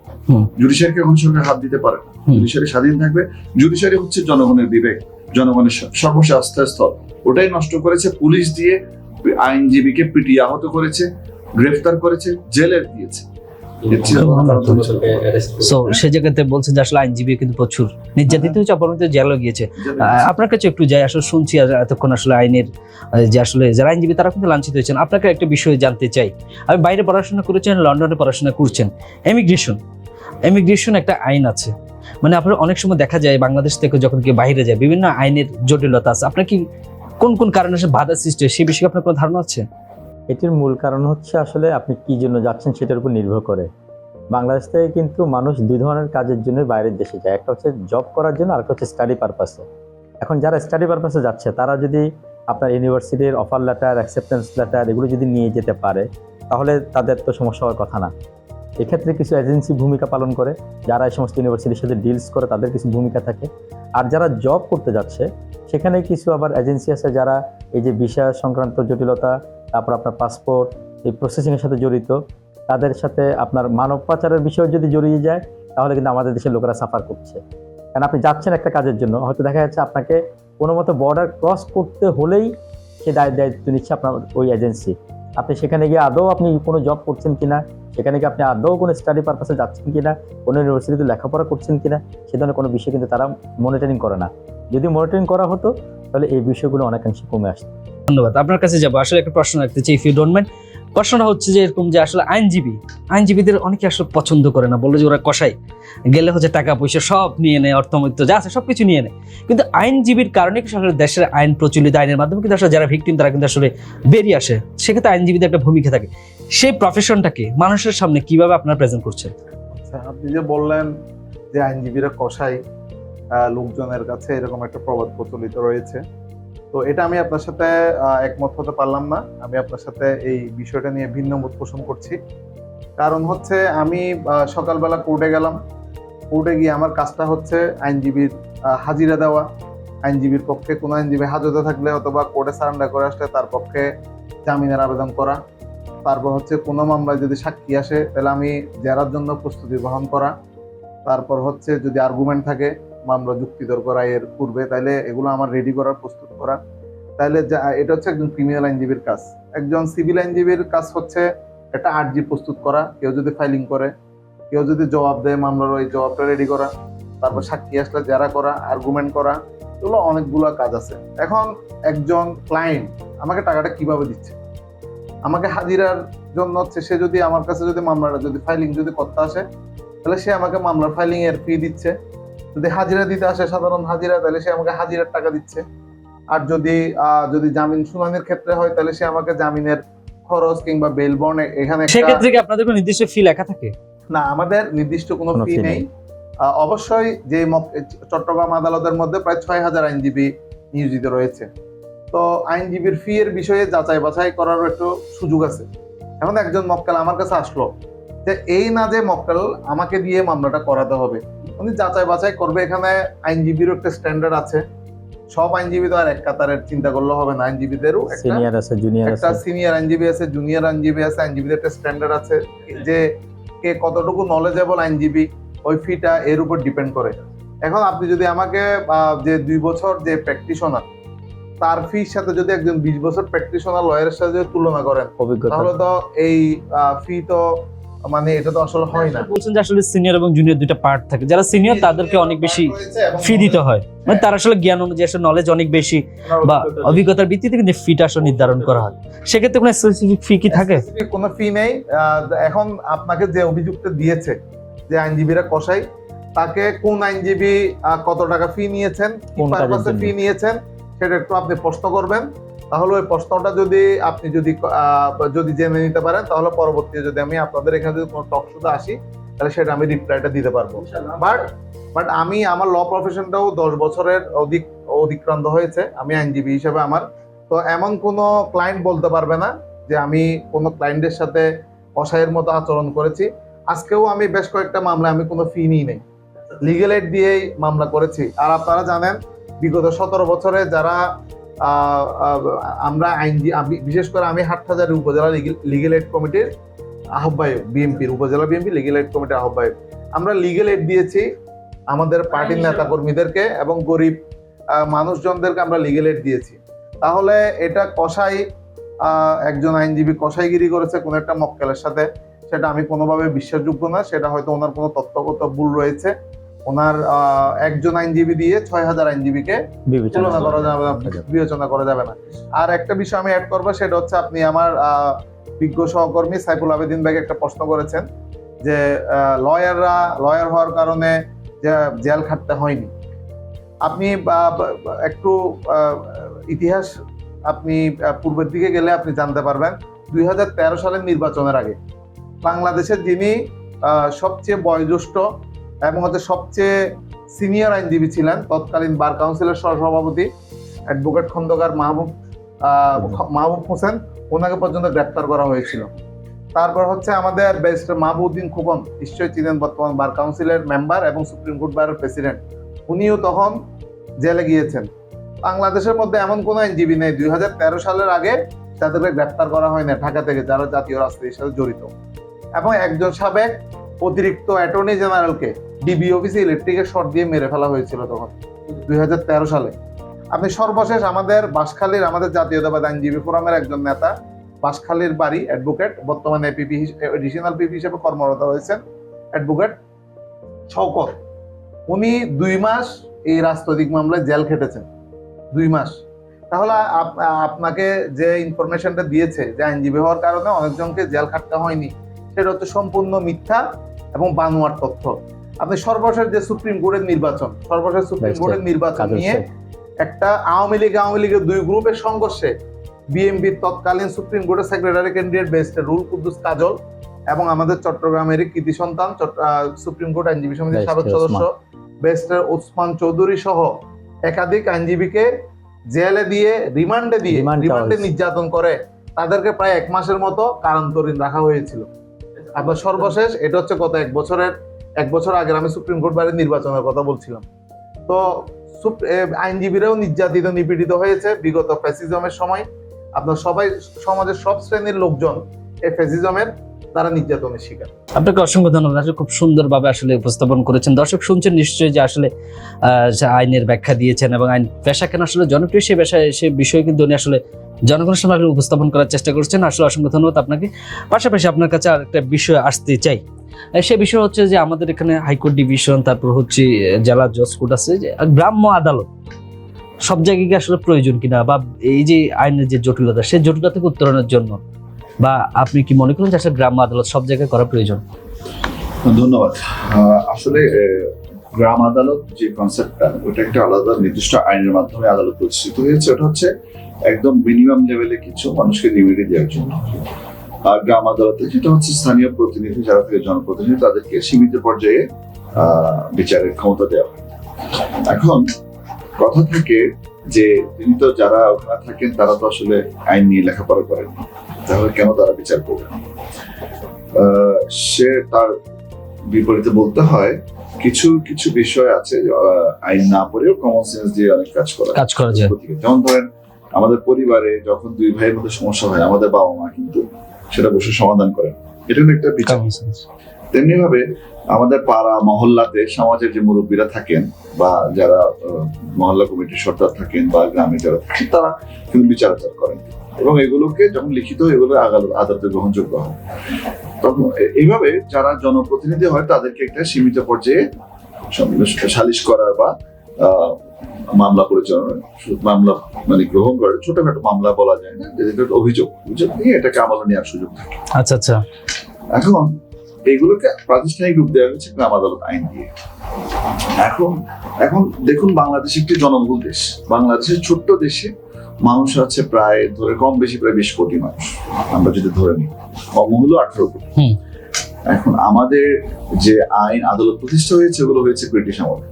জুডিশিয়ারিকে এখন সরকার হাত দিতে পারে না। জুডিশিয়ারি স্বাধীন থাকবে। জুডিশিয়ারি হচ্ছে জনগণের বিবেক, জনগণের সর্বশেষ আস্থাস্থল, ওটাই নষ্ট করেছে। পুলিশ দিয়ে আইনজীবীকে পিটিয়ে আহত করেছে, গ্রেফতার করেছে, জেলে দিয়েছে। সে জায়গাতে বলছেন যে আসলে আইনজীবী কিন্তু প্রচুর নির্যাতিত হয়েছে, অপমানিত, জেলও গিয়েছে। আপনার কাছে একটু যাই, আসলে শুনছি এতক্ষণ আসলে আইনের যে আসলে যারা আইনজীবী তারা কিন্তু লাঞ্ছিত হয়েছেন। আপনাকে একটা বিষয় জানতে চাই, আমি বাইরে পড়াশোনা করেছেন, লন্ডনে পড়াশোনা করছেন, এমিগ্রেশন একটা আইন আছে, মানে আপনার অনেক সময় দেখা যায় বাংলাদেশ থেকে যখন কেউ বাইরে যায় বিভিন্ন আইনের জটিলতা আছে। আপনার কি কোন কোন কারণে বাধা সৃষ্টি হয়, সেই বিষয়ে আপনার কোনো ধারণা আছে? এটির মূল কারণ হচ্ছে আসলে আপনি কি জন্য যাচ্ছেন সেটার উপর নির্ভর করে। বাংলাদেশ থেকে কিন্তু মানুষ 2 ধরনের কাজের জন্য বাইরের দেশে যায়, একটা হচ্ছে জব করার জন্য, আর একটা হচ্ছে স্টাডি পারপাসে। এখন যারা স্টাডি পারপাসে যাচ্ছে তারা যদি আপনার ইউনিভার্সিটির অফার লেটার, অ্যাকসেপ্টেন্স লেটার এগুলো যদি নিয়ে যেতে পারে তাহলে তাদের তো সমস্যা হওয়ার কথা না। এক্ষেত্রে কিছু এজেন্সি ভূমিকা পালন করে, যারা এই সমস্ত ইউনিভার্সিটির সাথে ডিলস করে তাদের কিছু ভূমিকা থাকে। আর যারা জব করতে যাচ্ছে সেখানে কিছু আবার এজেন্সি আছে যারা এই যে ভিসা সংক্রান্ত জটিলতা, তারপর আপনার পাসপোর্ট এই প্রসেসিংয়ের সাথে জড়িত, তাদের সাথে আপনার মানব পাচারের বিষয় যদি জড়িয়ে যায় তাহলে কিন্তু আমাদের দেশের লোকেরা সাফার করছে। কারণ আপনি যাচ্ছেন একটা কাজের জন্য, হয়তো দেখা যাচ্ছে আপনাকে কোনো মতো বর্ডার ক্রস করতে হলেই সে দায়িত্ব নিচ্ছে আপনার ওই এজেন্সি। আপনি সেখানে গিয়ে আদৌ আপনি কোনো জব করছেন কিনা, সেখানে গিয়ে আপনি আদৌ কোনো স্টাডি পারপাসে যাচ্ছেন কিনা, কোনো ইউনিভার্সিটিতে লেখাপড়া করছেন কিনা, সে ধরনের কোনো বিষয় কিন্তু তারা মনিটরিং করে না। যদি মনিটরিং করা হতো তাহলে এই বিষয়গুলো অনেকাংশে কমে আসতো। ধন্যবাদ। আপনার কাছে যাবো, আসলে একটা প্রশ্ন রাখতে চাই, ইফ ইউ ডোন্ট মাইন্ড। প্রশ্নটা হচ্ছে যে এরকম যে আসলে আইনজীবীদের অনেকে আসলে পছন্দ করে না, বলে যে ওরা কষাই, গেলে হচ্ছে টাকা পয়সা সব নিয়ে নেয়, অর্থমৈত্য যা আছে সবকিছু নিয়ে নেয়। কিন্তু আইনজীবীর কারণে কিন্তু আসলে দেশের আইন প্রচলিত আইনের মাধ্যমে কিন্তু আসলে যারা ভিকটিম তারা কিন্তু আসলে বেরিয়ে আসে। সেক্ষেত্রে আইনজীবীদের একটা ভূমিকা থাকে। সেই প্রফেশনটাকে মানুষের সামনে কিভাবে আপনারা প্রেজেন্ট করছেন? আচ্ছা, আপনি যে বললেন যে আইনজীবীরা কসাই, লোকজনের কাছে এরকম একটা প্রবাদ প্রচলিত রয়েছে, তো এটা আমি আপনার সাথে একমত হতে পারলাম না। আমি আপনার সাথে এই বিষয়টা নিয়ে ভিন্ন মত পোষণ করছি। কারণ হচ্ছে আমি সকালবেলা কোর্টে গেলাম, কোর্টে গিয়ে আমার কাজটা হচ্ছে আইনজীবীর হাজিরা দেওয়া, আইনজীবীর পক্ষে কোনো আইনজীবী হাজতে থাকলে অথবা কোর্টে সারেন্ডার করে আসলে তার পক্ষে জামিনের আবেদন করা, তারপর হচ্ছে কোনো মামলায় যদি সাক্ষী আসে তাহলে আমি জেরার জন্য প্রস্তুতি গ্রহণ করা, তারপর হচ্ছে যদি আর্গুমেন্ট থাকে মামলা যুক্তিতর্ক রায়ের পূর্বে তাহলে এগুলো আমার রেডি করার প্রস্তুত করা। তাহলে এটা হচ্ছে একজন ক্রিমিনাল আইনজীবীর কাজ। একজন সিভিল আইনজীবীর কাজ হচ্ছে একটা আর্জি প্রস্তুত করা, কেউ যদি ফাইলিং করে, কেউ যদি জবাব দেয় মামলার ওই জবাবটা রেডি করা, তারপর সাক্ষী আসলে জেরা করা, আর্গুমেন্ট করা, এগুলো অনেকগুলো কাজ আছে। এখন একজন ক্লায়েন্ট আমাকে টাকাটা কিভাবে দিচ্ছে, আমাকে হাজিরার জন্য হচ্ছে সে যদি আমার কাছে যদি মামলাটা যদি ফাইলিং যদি করতে আসে তাহলে সে আমাকে মামলার ফাইলিং এর ফি দিচ্ছে। যদি হাজিরা দিতে আসে সাধারণ হাজিরা তাহলে সে আমাকে হাজিরার টাকা দিচ্ছে। আর যদি জামিন শুনানির ক্ষেত্রে হয় তাহলে সে আমাকে জামিনের খরচ কিংবা বেল বন্ড এখানে সেক্ষেত্রে কি আপনাদের কোনো নির্দিষ্ট ফি লেখা থাকে? না, আমাদের নির্দিষ্ট কোনো ফি নেই। অবশ্যই যে চট্টগ্রাম আদালতের মধ্যে প্রায় 6,000 আইনজীবী নিয়োজিত রয়েছে, তো আইনজীবীর ফি এর বিষয়ে যাচাই বাছাই করার একটু সুযোগ আছে। এখন একজন মক্কেল আমার কাছে আসলো, যে এই না যে মক্কেল আমাকে দিয়ে মামলাটা করাতে হবে, উনি যাচাই বাছাই করবে। এখানে আইনজীবীরও একটা স্ট্যান্ডার্ড আছে, সব আইনজীবী তো আর এক কাতারের চিন্তা করলে হবে না। আইনজীবীদেরও সিনিয়র আছে, জুনিয়র আছে, একটা সিনিয়র আইনজীবী আছে, জুনিয়র আইনজীবী আছে, আইনজীবীদের একটা স্ট্যান্ডার্ড আছে যে কে কতটুকু নলেজেবল আইনজীবী, ওই ফিটা এর উপর ডিপেন্ড করে। এখন আপনি যদি আমাকে যে 2 বছর যে প্র্যাকটিশনার তার ফির সাথে যদি একজন 20 বছর প্র্যাকটিশনার লয়ারের সাথে যদি তুলনা করেন অভিজ্ঞতা, তাহলে তো এই ফি তো মানে এটা তো আসলে হয় না। বলছেন যে আসলে সিনিয়র এবং জুনিয়র দুইটা পার্ট থাকে, যারা সিনিয়র তাদেরকে অনেক বেশি ফি দিতে হয়, মানে তার আসলে জ্ঞান অনুযায়ী আসলে নলেজ অনেক বেশি বা অভিজ্ঞতার ভিত্তিতে কিন্তু ফিটা আসলে নির্ধারণ করা হয়। সেক্ষেত্রে কোনো স্পেসিফিক ফি কি থাকে? কোনো ফি নেই। এখন আপনাকে যে অভিযুক্ত দিয়েছে যে আইনজীবীরা কসাই, তাকে কোন আইনজীবী কত টাকা ফি নিয়েছেন, কি কোন কাজের পারপাসে জন্য? ফি নিয়েছেন সেটা একটু আপনি প্রশ্ন করবেন। তাহলে ওই প্রশ্নটা যদি আপনি যদি জেনে নিতে পারেন তাহলে পরবর্তী যদি আমি আপনাদের এখানে যদি কোনো টক শোতে আসি তাহলে সেটা আমি রিপ্লাইটা দিতে পারবো। বাট আমি আমার ল প্রফেশনটাও 10 বছরের অতিক্রান্ত হয়েছে আমি আইনজীবী হিসেবে আমার, তো এমন কোনো ক্লায়েন্ট বলতে পারবে না যে আমি কোনো ক্লায়েন্টের সাথে কসাইয়ের মতো আচরণ করেছি। আজকেও আমি বেশ কয়েকটা মামলা আমি কোনো ফি নিই নাই, লিগ্যাল এড দিয়েই মামলা করেছি। আর আপনারা জানেন বিগত 17 বছরে যারা আমরা বিশেষ করে আমি হাটহাজারী উপজেলা লিগ্যাল এড কমিটির আহ্বায়ক, বিএমপির উপজেলা বিএমপি লিগ্যাল এড কমিটির আহ্বায়ক। আমরা লিগ্যাল এড দিয়েছি আমাদের পার্টির নেতা কর্মীদেরকে এবং গরিব মানুষজনদেরকে আমরা লিগ্যাল এড দিয়েছি। তাহলে এটা কসাই একজন আইনজীবী কসাইগিরি করেছে কোনো একটা মক্কেলের সাথে, সেটা আমি কোনোভাবে বিশ্বাসযোগ্য না। সেটা হয়তো ওনার কোনো তথ্যগত ভুল রয়েছে। ওনার একজন আইনজীবী দিয়ে 6,000 আইনজীবীকে তুলনা করা যাবে না, বিবেচনা করা যাবে না। আর একটা বিষয় আমি অ্যাড করবো, সেটা হচ্ছে আপনি আমার বিজ্ঞ সহকর্মী সাইফুল আবেদিন ভাইকে একটা প্রশ্ন করেছেন যে লয়ার হওয়ার কারণে জেল খাটতে হয়নি। আপনি একটু ইতিহাস আপনি পূর্বের দিকে গেলে আপনি জানতে পারবেন 2013 সালের নির্বাচনের আগে বাংলাদেশের যিনি সবচেয়ে বয়োজ্যেষ্ঠ এবং হচ্ছে সবচেয়ে সিনিয়র আইনজীবী ছিলেন তৎকালীন বার কাউন্সিলের সহসভাপতি অ্যাডভোকেট খন্দকার মাহবুব হোসেন, ওনাকে পর্যন্ত গ্রেপ্তার করা হয়েছিল। তারপর হচ্ছে আমাদের ব্যারিস্টার মাহবুদ্দিন খোকন, নিশ্চয়ই চিনেন, বর্তমান বার কাউন্সিলের মেম্বার এবং সুপ্রিম কোর্ট বারের প্রেসিডেন্ট, উনিও তখন জেলে গিয়েছেন। বাংলাদেশের মধ্যে এমন কোনো আইনজীবী নেই 2013 সালের আগে যাদেরকে গ্রেপ্তার করা হয় না ঢাকা থেকে, যারা জাতীয় রাজনীতির সাথে জড়িত। এবং একজন সাবেক অতিরিক্ত অ্যাটর্নি জেনারেলকে ডিবি অফিসে ইলেকট্রিকের শর্ট দিয়ে মেরে ফেলা হয়েছিল তখন 2013 সালে। আপনি সর্বশেষ আমাদের বাঁশখালীর আমাদের জাতীয়তাবাদী আইনজীবী ফোরামের একজন নেতা, বাঁশখালীর বাড়ি অ্যাডভোকেট, বর্তমানে এডিশনাল পিপি হিসেবে কর্মরত হয়েছেন অ্যাডভোকেট শওকত, উনি 2 মাস এই রাজনৈতিক মামলায় জেল খেটেছেন। 2 মাস। তাহলে আপনাকে যে ইনফরমেশনটা দিয়েছে যে আইনজীবী হওয়ার কারণে অনেকজনকে জেল খাটতে হয়নি, সেটা হচ্ছে সম্পূর্ণ মিথ্যা এবং বানোয়ার তথ্য। আপনি সর্বশেষ যে সুপ্রিম কোর্টের নির্বাচন নিয়ে একটা আওয়ামী লীগের দুই গ্রুপের সংঘর্ষে বিএনপির তৎকালীন সুপ্রিম কোর্টের secretary candidate barrister Ruhul Quddus Kajal এবং আমাদের চট্টগ্রামের কৃতি সন্তান সুপ্রিম কোর্ট আইনজীবী সমিতির সাবেক সদস্য ব্যারিস্টার ওসমান চৌধুরী সহ একাধিক আইনজীবীকে জেলে দিয়ে রিমান্ডে নির্যাতন করে তাদেরকে প্রায় 1 মাসের মতো কারান্তরীণ রাখা হয়েছিল। আপনার সর্বশেষ এটা হচ্ছে গত 1 বছর আগের আমি সুপ্রিম কোর্ট বারের নির্বাচনের কথা বলছিলাম। তো আইনজীবীরাও নিপীড়িত হয়েছে বিগত ফ্যাসিজমের সময়। আপনার সবাই সমাজের সব শ্রেণীর লোকজন এই ফ্যাসিজমের তারা নির্যাতনের শিকার। আপনাকে অসংখ্য ধন্যবাদ, আসলে খুব সুন্দরভাবে আসলে উপস্থাপন করেছেন। দর্শক শুনছেন নিশ্চয়ই যে আসলে আইনের ব্যাখ্যা দিয়েছেন এবং আইন পেশা কেন আসলে জনপ্রিয় সে বিষয়ে কিন্তু উনি আসলে জনগণের সামনে উপস্থাপন করার চেষ্টা করছেন। আসলে অসংখ্য ধন্যবাদ আপনাকে। পাশাপাশি আপনার কাছে আর একটা বিষয় আসতে চাই, সে বিষয় হচ্ছে যে আমাদের এখানে হাইকোর্ট ডিভিশন, তারপর হচ্ছে জেলা জজ কোর্ট আছে, যে গ্রাম্য আদালত সব জায়গায় কি আসলে প্রয়োজন কিনা, বা এই যে আইনের যে জটিলতা সেই জটিলতা থেকে উত্তরণের জন্য, বা আপনি কি মনে করেন যে আসলে গ্রাম্য আদালত সব জায়গায় করা প্রয়োজন? ধন্যবাদ। আসলে গ্রাম আদালত যে কনসেপ্টটা, ওটা একটা আলাদা নির্দিষ্ট আইনের মাধ্যমে আদালত প্রতিষ্ঠিত হয়েছে। ওটা হচ্ছে একদম মিনিমাম লেভেলে কিছু মানুষকে নিবেদন দেওয়ার জন্য। আর গ্রাম আদালতে যেটা হচ্ছে স্থানীয় প্রতিনিধি যারা থেকে জনপ্রতিনিধি, তাদেরকে সীমিত পর্যায়ে বিচারের ক্ষমতা দেওয়া হয়। এখন কথা থাকে যে তিনি তো যারা ওখানে থাকেন তারা তো আসলে আইন নিয়ে লেখাপড়া করেন, তাহলে কেন তারা বিচার করবেন? সে তার বিপরীতে বলতে হয় কিছু কিছু বিষয় আছে আইন না পড়েও কমন সেন্স দিয়ে অনেক কাজ করা যায়। যেমন ধরেন আমাদের পরিবারে যখন 2 ভাইয়ের মধ্যে সমস্যা হয়, আমাদের বাবা মা কিন্তু সেটা বসে সমাধান করেন, এটা হলো একটা বিচার। তেমনি ভাবে আমাদের পাড়া মহল্লাতে সমাজের যে মুরব্বীরা থাকেন বা যারা মহল্লা কমিটির সর্দার থাকেন বা গ্রামে যারা থাকেন, তারা কিন্তু বিচারাচার করেন এবং এগুলোকে যখন লিখিত এগুলো আদালতে গ্রহণযোগ্য হয়। তখন এইভাবে যারা জনপ্রতিনিধি হয় তাদেরকে একটা সীমিত পর্যায়ে সালিশ করার বা মামলা পরিচালনা, মামলা মানে গ্রহণ করে, ছোটখাটো মামলা বলা যায় না, অভিযোগ নিয়ে এটাকে আমলে নেওয়ার সুযোগ থাকে। আচ্ছা আচ্ছা। এখন এগুলোকে প্রাতিষ্ঠানিক রূপ দেওয়া হয়েছে গ্রাম আদালত আইন দিয়ে। এখন দেখুন, বাংলাদেশ একটি জনবহুল দেশ। বাংলাদেশের ছোট্ট দেশে মানুষ আছে প্রায় ধরে কম বেশি প্রায় 20 কোটি মানুষ, আমরা যদি ধরে নিই, কম হলো 18 কোটি। এখন আমাদের যে আইন আদালত প্রতিষ্ঠা হয়েছে ওগুলো হয়েছে ব্রিটিশ আমলে,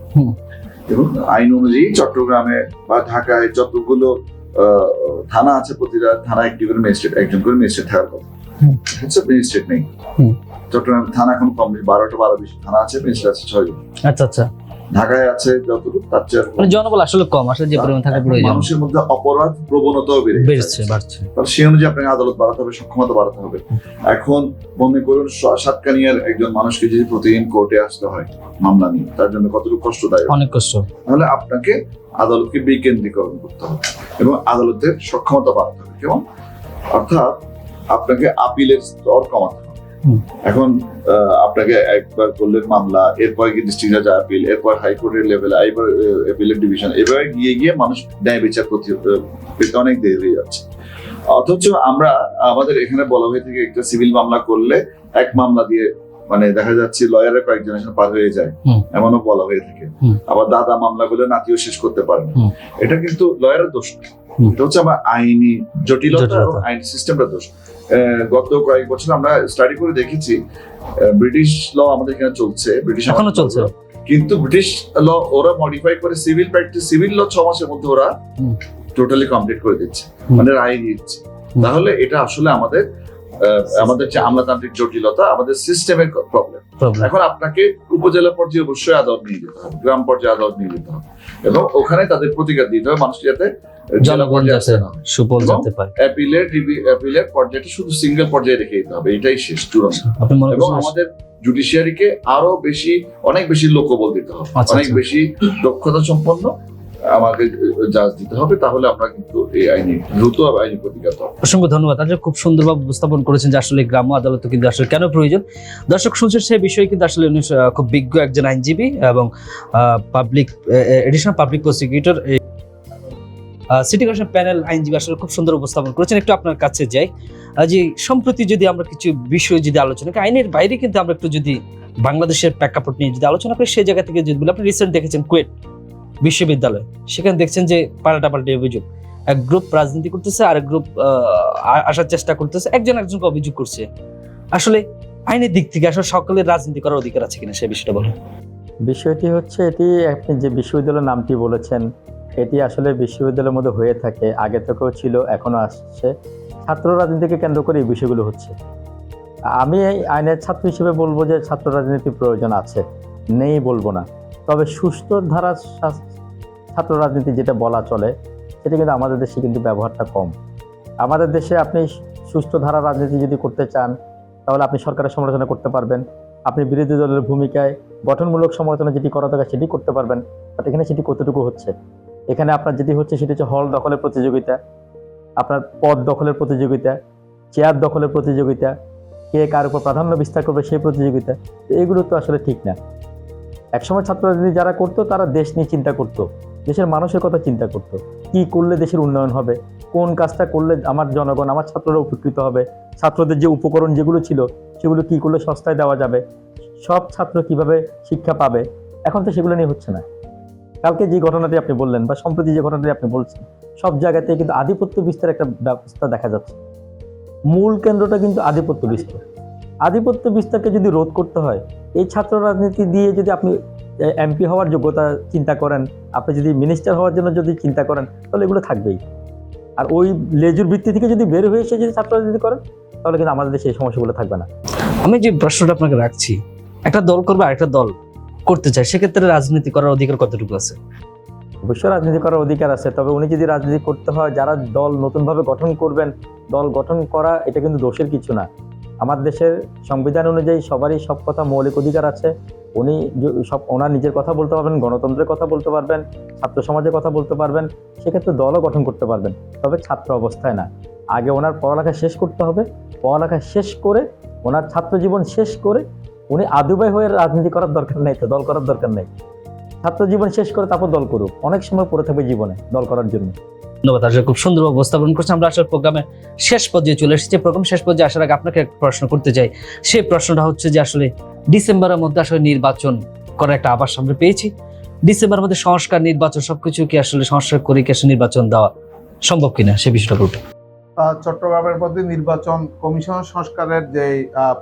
এবং আইন অনুযায়ী চট্টগ্রামে বা ঢাকায় যতগুলো থানা আছে, প্রতিটা থানা একটি করে ম্যাজিস্ট্রেট, একজন করে ম্যাজিস্ট্রেট থাকার কথা। ম্যাজিস্ট্রেট নেই চট্টগ্রাম থানা, এখন কম বেশি 12-20 থানা আছে, ম্যাজিস্ট্রেট আছে 6 জন। আচ্ছা আচ্ছা। ঢাকায় আছে যতটুকু, তার চেয়ে মানে জনবল আসলে কম, আসলে যে পরিমাণ থাকা প্রয়োজন। মানুষের মধ্যে অপরাধ প্রবণতাও বাড়ছে। তাহলে সেই অনুযায়ী আপনাকে আদালত বাড়াতে হবে, সক্ষমতা বাড়াতে হবে। এখন মনে করুন সাতকানিয়ার একজন মানুষকে যদি প্রতিদিন কোর্টে আসতে হয় মামলা নিয়ে, তার জন্য কতটুকু কষ্টদায়ক, অনেক কষ্ট। তাহলে আপনাকে আদালতকে বিকেন্দ্রীকরণ করতে হবে এবং আদালতের সক্ষমতা বাড়াতে হবে। কেমন? অর্থাৎ আপনাকে আপিলের স্তর কমাতে হবে। এখন আপনাকে একবার করলেন মামলা, এরপর গিয়ে ডিস্ট্রিক্ট জাজ আপিল, এরপর হাইকোর্টের লেভেলে, এরপর অ্যাপিলের ডিভিশন, এভাবে গিয়ে মানুষ ন্যায় বিচার পেতে অনেক দেরি হয়ে যাচ্ছে। অথচ আমাদের এখানে বলা হয়ে থাকে একটা সিভিল মামলা করলে এক মামলা দিয়ে মানে দেখা যাচ্ছে লয়ারের কয়েক জেনারেশন পার হয়ে যায়, এমনও বলা হয়ে থাকে। আবার দাদা মামলা করলে নাতিও শেষ করতে পারে না। এটা কিন্তু লয়ারের দোষ না, এটা হচ্ছে আমার আইনি জটিলতা এবং আইনি সিস্টেমটা দোষ। গত কয়েক বছর আমরা স্টাডি করে দেখেছি, ব্রিটিশ ল আমাদের এখানে চলছে, এখনো চলছে, কিন্তু ব্রিটিশ ল ওরা মডিফাই করে সিভিল ল 6 মাসের মধ্যে ওরা টোটালি কমপ্লিট করে দিচ্ছে, মানে রায় দিচ্ছে। তাহলে এটা আসলে আমাদের যে আমলাতান্ত্রিক জটিলতা, আমাদের সিস্টেমের প্রবলেম। এখন আপনাকে উপজেলা পর্যায়ে অবশ্যই আদালত নিয়ে যেতে হবে, গ্রাম পর্যায়ে আদালত নিয়ে যেতে হবে এবং ওখানে তাদের প্রতিকার দিতে হবে, মানুষ যাতে জনগণ যাতে সুফল যেতে পারে। অ্যাপিলের পর্যায়টা শুধু সিঙ্গেল পর্যায়ে রেখে দিতে হবে, এটাই শেষ চূড়ান্ত। এবং আমাদের জুডিশিয়ারিকে আরো বেশি, অনেক বেশি লোকবল দিতে হবে, অনেক বেশি দক্ষতা সম্পন্ন আমাকে জাজ দিতে হবে, তাহলে আমরা কিন্তু এই আইনি দ্রুত আইনি প্রতিকার পাবো। অসংখ্য ধন্যবাদ। আসলে খুব সুন্দরভাবে উপস্থাপন করেছেন যে আসলে গ্রাম্য আদালত কিন্তু আসলে কেন প্রয়োজন। দর্শক শুনছেন সেই বিষয়ে কিন্তু আসলে উনি খুব বিজ্ঞ একজন আইনজীবী এবং additional public prosecutor. City corporation panel আইনজীবী আসলে খুব সুন্দর উপস্থাপন করেছেন। একটু আপনার কাছে যাই, যে সম্প্রতি যদি আমরা কিছু বিষয় যদি আলোচনা করি, আইনের বাইরে কিন্তু আমরা একটু যদি বাংলাদেশের প্রেক্ষাপট নিয়ে যদি আলোচনা করি, সেই জায়গা থেকে যদি বলি, আপনি রিসেন্ট দেখেছেন কুয়েট বিশ্ববিদ্যালয়, সেখানে দেখছেন যে পাল্টাপাল্টি অভিযোগ, এক গ্রুপ রাজনীতি করতেছে, আরেক গ্রুপ আসার চেষ্টা করতেছে, একজনকে অভিযোগ করছে। আসলে আইনের দিক থেকে আসলে সকলের রাজনীতি করার অধিকার আছে কিনা, সেই বিষয়টা বলুন। বিষয়টি হচ্ছে, এটি আপনি যে বিশ্ববিদ্যালয়ের নামটি বলেছেন, এটি আসলে বিশ্ববিদ্যালয়ের মধ্যে হয়ে থাকে, আগে থেকেও ছিল, এখনো আসছে। ছাত্র রাজনীতিকে কেন্দ্র করে এই বিষয়গুলো হচ্ছে। আমি এই আইনের ছাত্র হিসেবে বলবো যে ছাত্র রাজনীতির প্রয়োজন আছে, নেই বলবো না। তবে সুস্থ ধারা ছাত্র রাজনীতি যেটা বলা চলে, সেটা কিন্তু আমাদের দেশে কিন্তু ব্যবহারটা কম। আমাদের দেশে আপনি সুস্থ ধারা রাজনীতি যদি করতে চান, তাহলে আপনি সরকারের সমালোচনা করতে পারবেন, আপনি বিরোধী দলের ভূমিকায় গঠনমূলক সমালোচনা যেটি করা দরকার সেটি করতে পারবেন। বাট এখানে সেটি কতটুকু হচ্ছে? এখানে আপনার যেটি হচ্ছে সেটি হচ্ছে হল দখলের প্রতিযোগিতা, আপনার পদ দখলের প্রতিযোগিতা, চেয়ার দখলের প্রতিযোগিতা, কে কার উপর প্রাধান্য বিস্তার করবে সেই প্রতিযোগিতা। তো এগুলো তো আসলে ঠিক না। একসময় ছাত্র রাজনীতি যারা করতো, তারা দেশ নিয়ে চিন্তা করতো, দেশের মানুষের কথা চিন্তা করতো, কি করলে দেশের উন্নয়ন হবে, কোন কাজটা করলে আমার জনগণ, আমার ছাত্ররা উপকৃত হবে, ছাত্রদের যে উপকরণ যেগুলো ছিল সেগুলো কি করলে সস্তায় দেওয়া যাবে, সব ছাত্র কিভাবে শিক্ষা পাবে। এখন তো সেগুলো নিয়ে হচ্ছে না। কালকে যে ঘটনাটি আপনি বললেন বা সম্প্রতি যে ঘটনাটি আপনি বলছেন, সব জায়গাতে কিন্তু আধিপত্য বিস্তার একটা ব্যবস্থা দেখা যাচ্ছে। মূল কেন্দ্রটা কিন্তু আধিপত্য বিস্তার। আধিপত্য বিস্তারকে যদি রোধ করতে হয়, এই ছাত্র রাজনীতি দিয়ে যদি আপনি এমপি হওয়ার যোগ্যতা চিন্তা করেন, আপনি যদি মিনিস্টার হওয়ার জন্য যদি চিন্তা করেন, তাহলে এগুলো থাকবেই। আর ওই লেজুর ভিত্তি থেকে যদি বের হয়ে এসে যদি ছাত্র রাজনীতি করেন, তাহলে কিন্তু আমাদের দেশে এই সমস্যাগুলো থাকবে না। আমি যে প্রশ্নটা আপনাকে রাখছি, একটা দল করবে আরেকটা দল করতে চায়, সেক্ষেত্রে রাজনীতি করার অধিকার কতটুকু আছে? অবশ্যই রাজনীতি করার অধিকার আছে, তবে উনি যদি রাজনীতি করতে হয়, যারা দল নতুনভাবে গঠন করবেন, দল গঠন করা এটা কিন্তু দোষের কিছু না। আমার দেশের সংবিধান অনুযায়ী সবারই সব কথা মৌলিক অধিকার আছে। উনি ওনার নিজের কথা বলতে পারবেন, গণতন্ত্রের কথা বলতে পারবেন, ছাত্র সমাজের কথা বলতে পারবেন, সেক্ষেত্রে দলও গঠন করতে পারবেন, তবে ছাত্র অবস্থায় না। আগে ওনার পড়ালেখা শেষ করতে হবে, পড়ালেখা শেষ করে ওনার ছাত্র জীবন শেষ করে উনি আদুবাই হয়ে রাজনীতি করার দরকার নেই, তো দল করার দরকার নেই। ছাত্র জীবন শেষ করে তারপর দল করুক, অনেক সময় পড়ে থাকবে জীবনে দল করার জন্য। ধন্যবাদ, আসলে খুব সুন্দর উপস্থাপন করছেন। আমরা আসলে প্রোগ্রামের শেষ পর্যায়ে চলে এসেছি। প্রোগ্রাম শেষ পর্যায়ে আসার আগে আপনাকে একটা প্রশ্ন করতে চাই। সেই প্রশ্নটা হচ্ছে যে আসলে ডিসেম্বরের মধ্যে আসলে নির্বাচন করার একটা আভাস আমরা পেয়েছি। ডিসেম্বরের মধ্যে সংস্কার, নির্বাচন সবকিছু কি আসলে সংস্কার করে কি আসলে নির্বাচন দেওয়া সম্ভব কিনা, সে বিষয়টা বলতে। চট্টগ্রামের মধ্যে নির্বাচন কমিশন সংস্কারের যে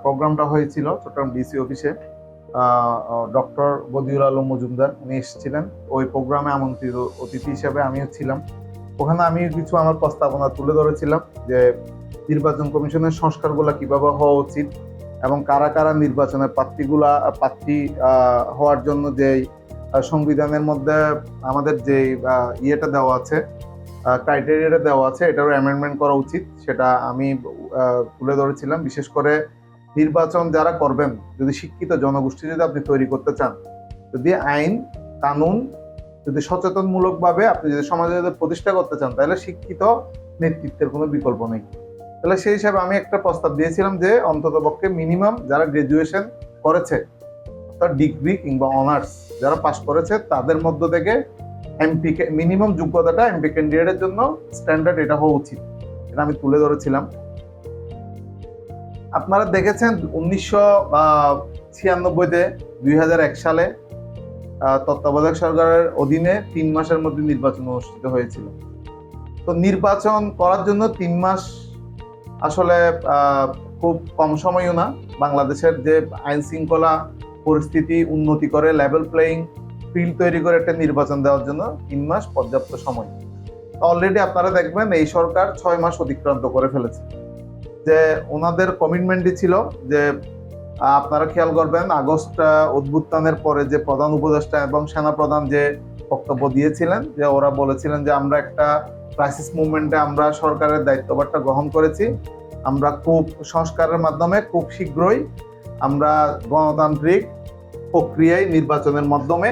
প্রোগ্রামটা হয়েছিল চট্টগ্রাম ডিসি অফিসে, ডক্টর বদিউল আলম মজুমদার উনি এসেছিলেন। ওই প্রোগ্রামে আমন্ত্রিত অতিথি হিসেবে আমিও ছিলাম। ওখানে আমি কিছু আমার প্রস্তাবনা তুলে ধরেছিলাম যে নির্বাচন কমিশনের সংস্কারগুলো কিভাবে হওয়া উচিত এবং কারা কারা নির্বাচনের প্রার্থী হওয়ার জন্য যে সংবিধানের মধ্যে আমাদের যে ইয়েটা দেওয়া আছে, ক্রাইটেরিয়াটা দেওয়া আছে, এটারও অ্যামেন্ডমেন্ট করা উচিত, সেটা আমি তুলে ধরেছিলাম। বিশেষ করে নির্বাচন যারা করবেন, যদি শিক্ষিত জনগোষ্ঠী যদি আপনি তৈরি করতে চান, যদি আইন কানুন যদি সচেতনমূলকভাবে আপনি যদি সমাজে যদি প্রতিষ্ঠা করতে চান, তাহলে শিক্ষিত নেতৃত্বের কোনো বিকল্প নেই। তাহলে সেই হিসাবে আমি একটা প্রস্তাব দিয়েছিলাম যে অন্তত পক্ষে মিনিমাম যারা গ্রাজুয়েশন করেছে, অর্থাৎ ডিগ্রি কিংবা অনার্স যারা পাস করেছে, তাদের মধ্য থেকে এমপি মিনিমাম যোগ্যতাটা এমপি ক্যান্ডিডেটের জন্য স্ট্যান্ডার্ড এটা হওয়া উচিত, এটা আমি তুলে ধরেছিলাম। আপনারা দেখেছেন 1996-তে 2001 সালে তত্ত্বাবধায়ক সরকারের অধীনে 3 মাসের মধ্যে নির্বাচন অনুষ্ঠিত হয়েছিল। তো নির্বাচন করার জন্য 3 মাস আসলে খুব কম সময়ও না। বাংলাদেশের যে আইন শৃঙ্খলা পরিস্থিতি উন্নতি করে লেভেল প্লেয়িং ফিল্ড তৈরি করে একটা নির্বাচন দেওয়ার জন্য 3 মাস পর্যাপ্ত সময়। অলরেডি আপনারা দেখবেন এই সরকার 6 মাস অতিক্রান্ত করে ফেলেছে। যে ওনাদের কমিটমেন্টই ছিল যে আপনারা খেয়াল করবেন, আগস্ট অভ্যুত্থানের পরে যে প্রধান উপদেষ্টা এবং সেনাপ্রধান যে বক্তব্য দিয়েছিলেন, যে ওরা বলেছিলেন যে আমরা একটা ক্রাইসিস মুভমেন্টে আমরা সরকারের দায়িত্বভারটা গ্রহণ করেছি, আমরা খুব সংস্কারের মাধ্যমে খুব শীঘ্রই আমরা গণতান্ত্রিক প্রক্রিয়ায় নির্বাচনের মাধ্যমে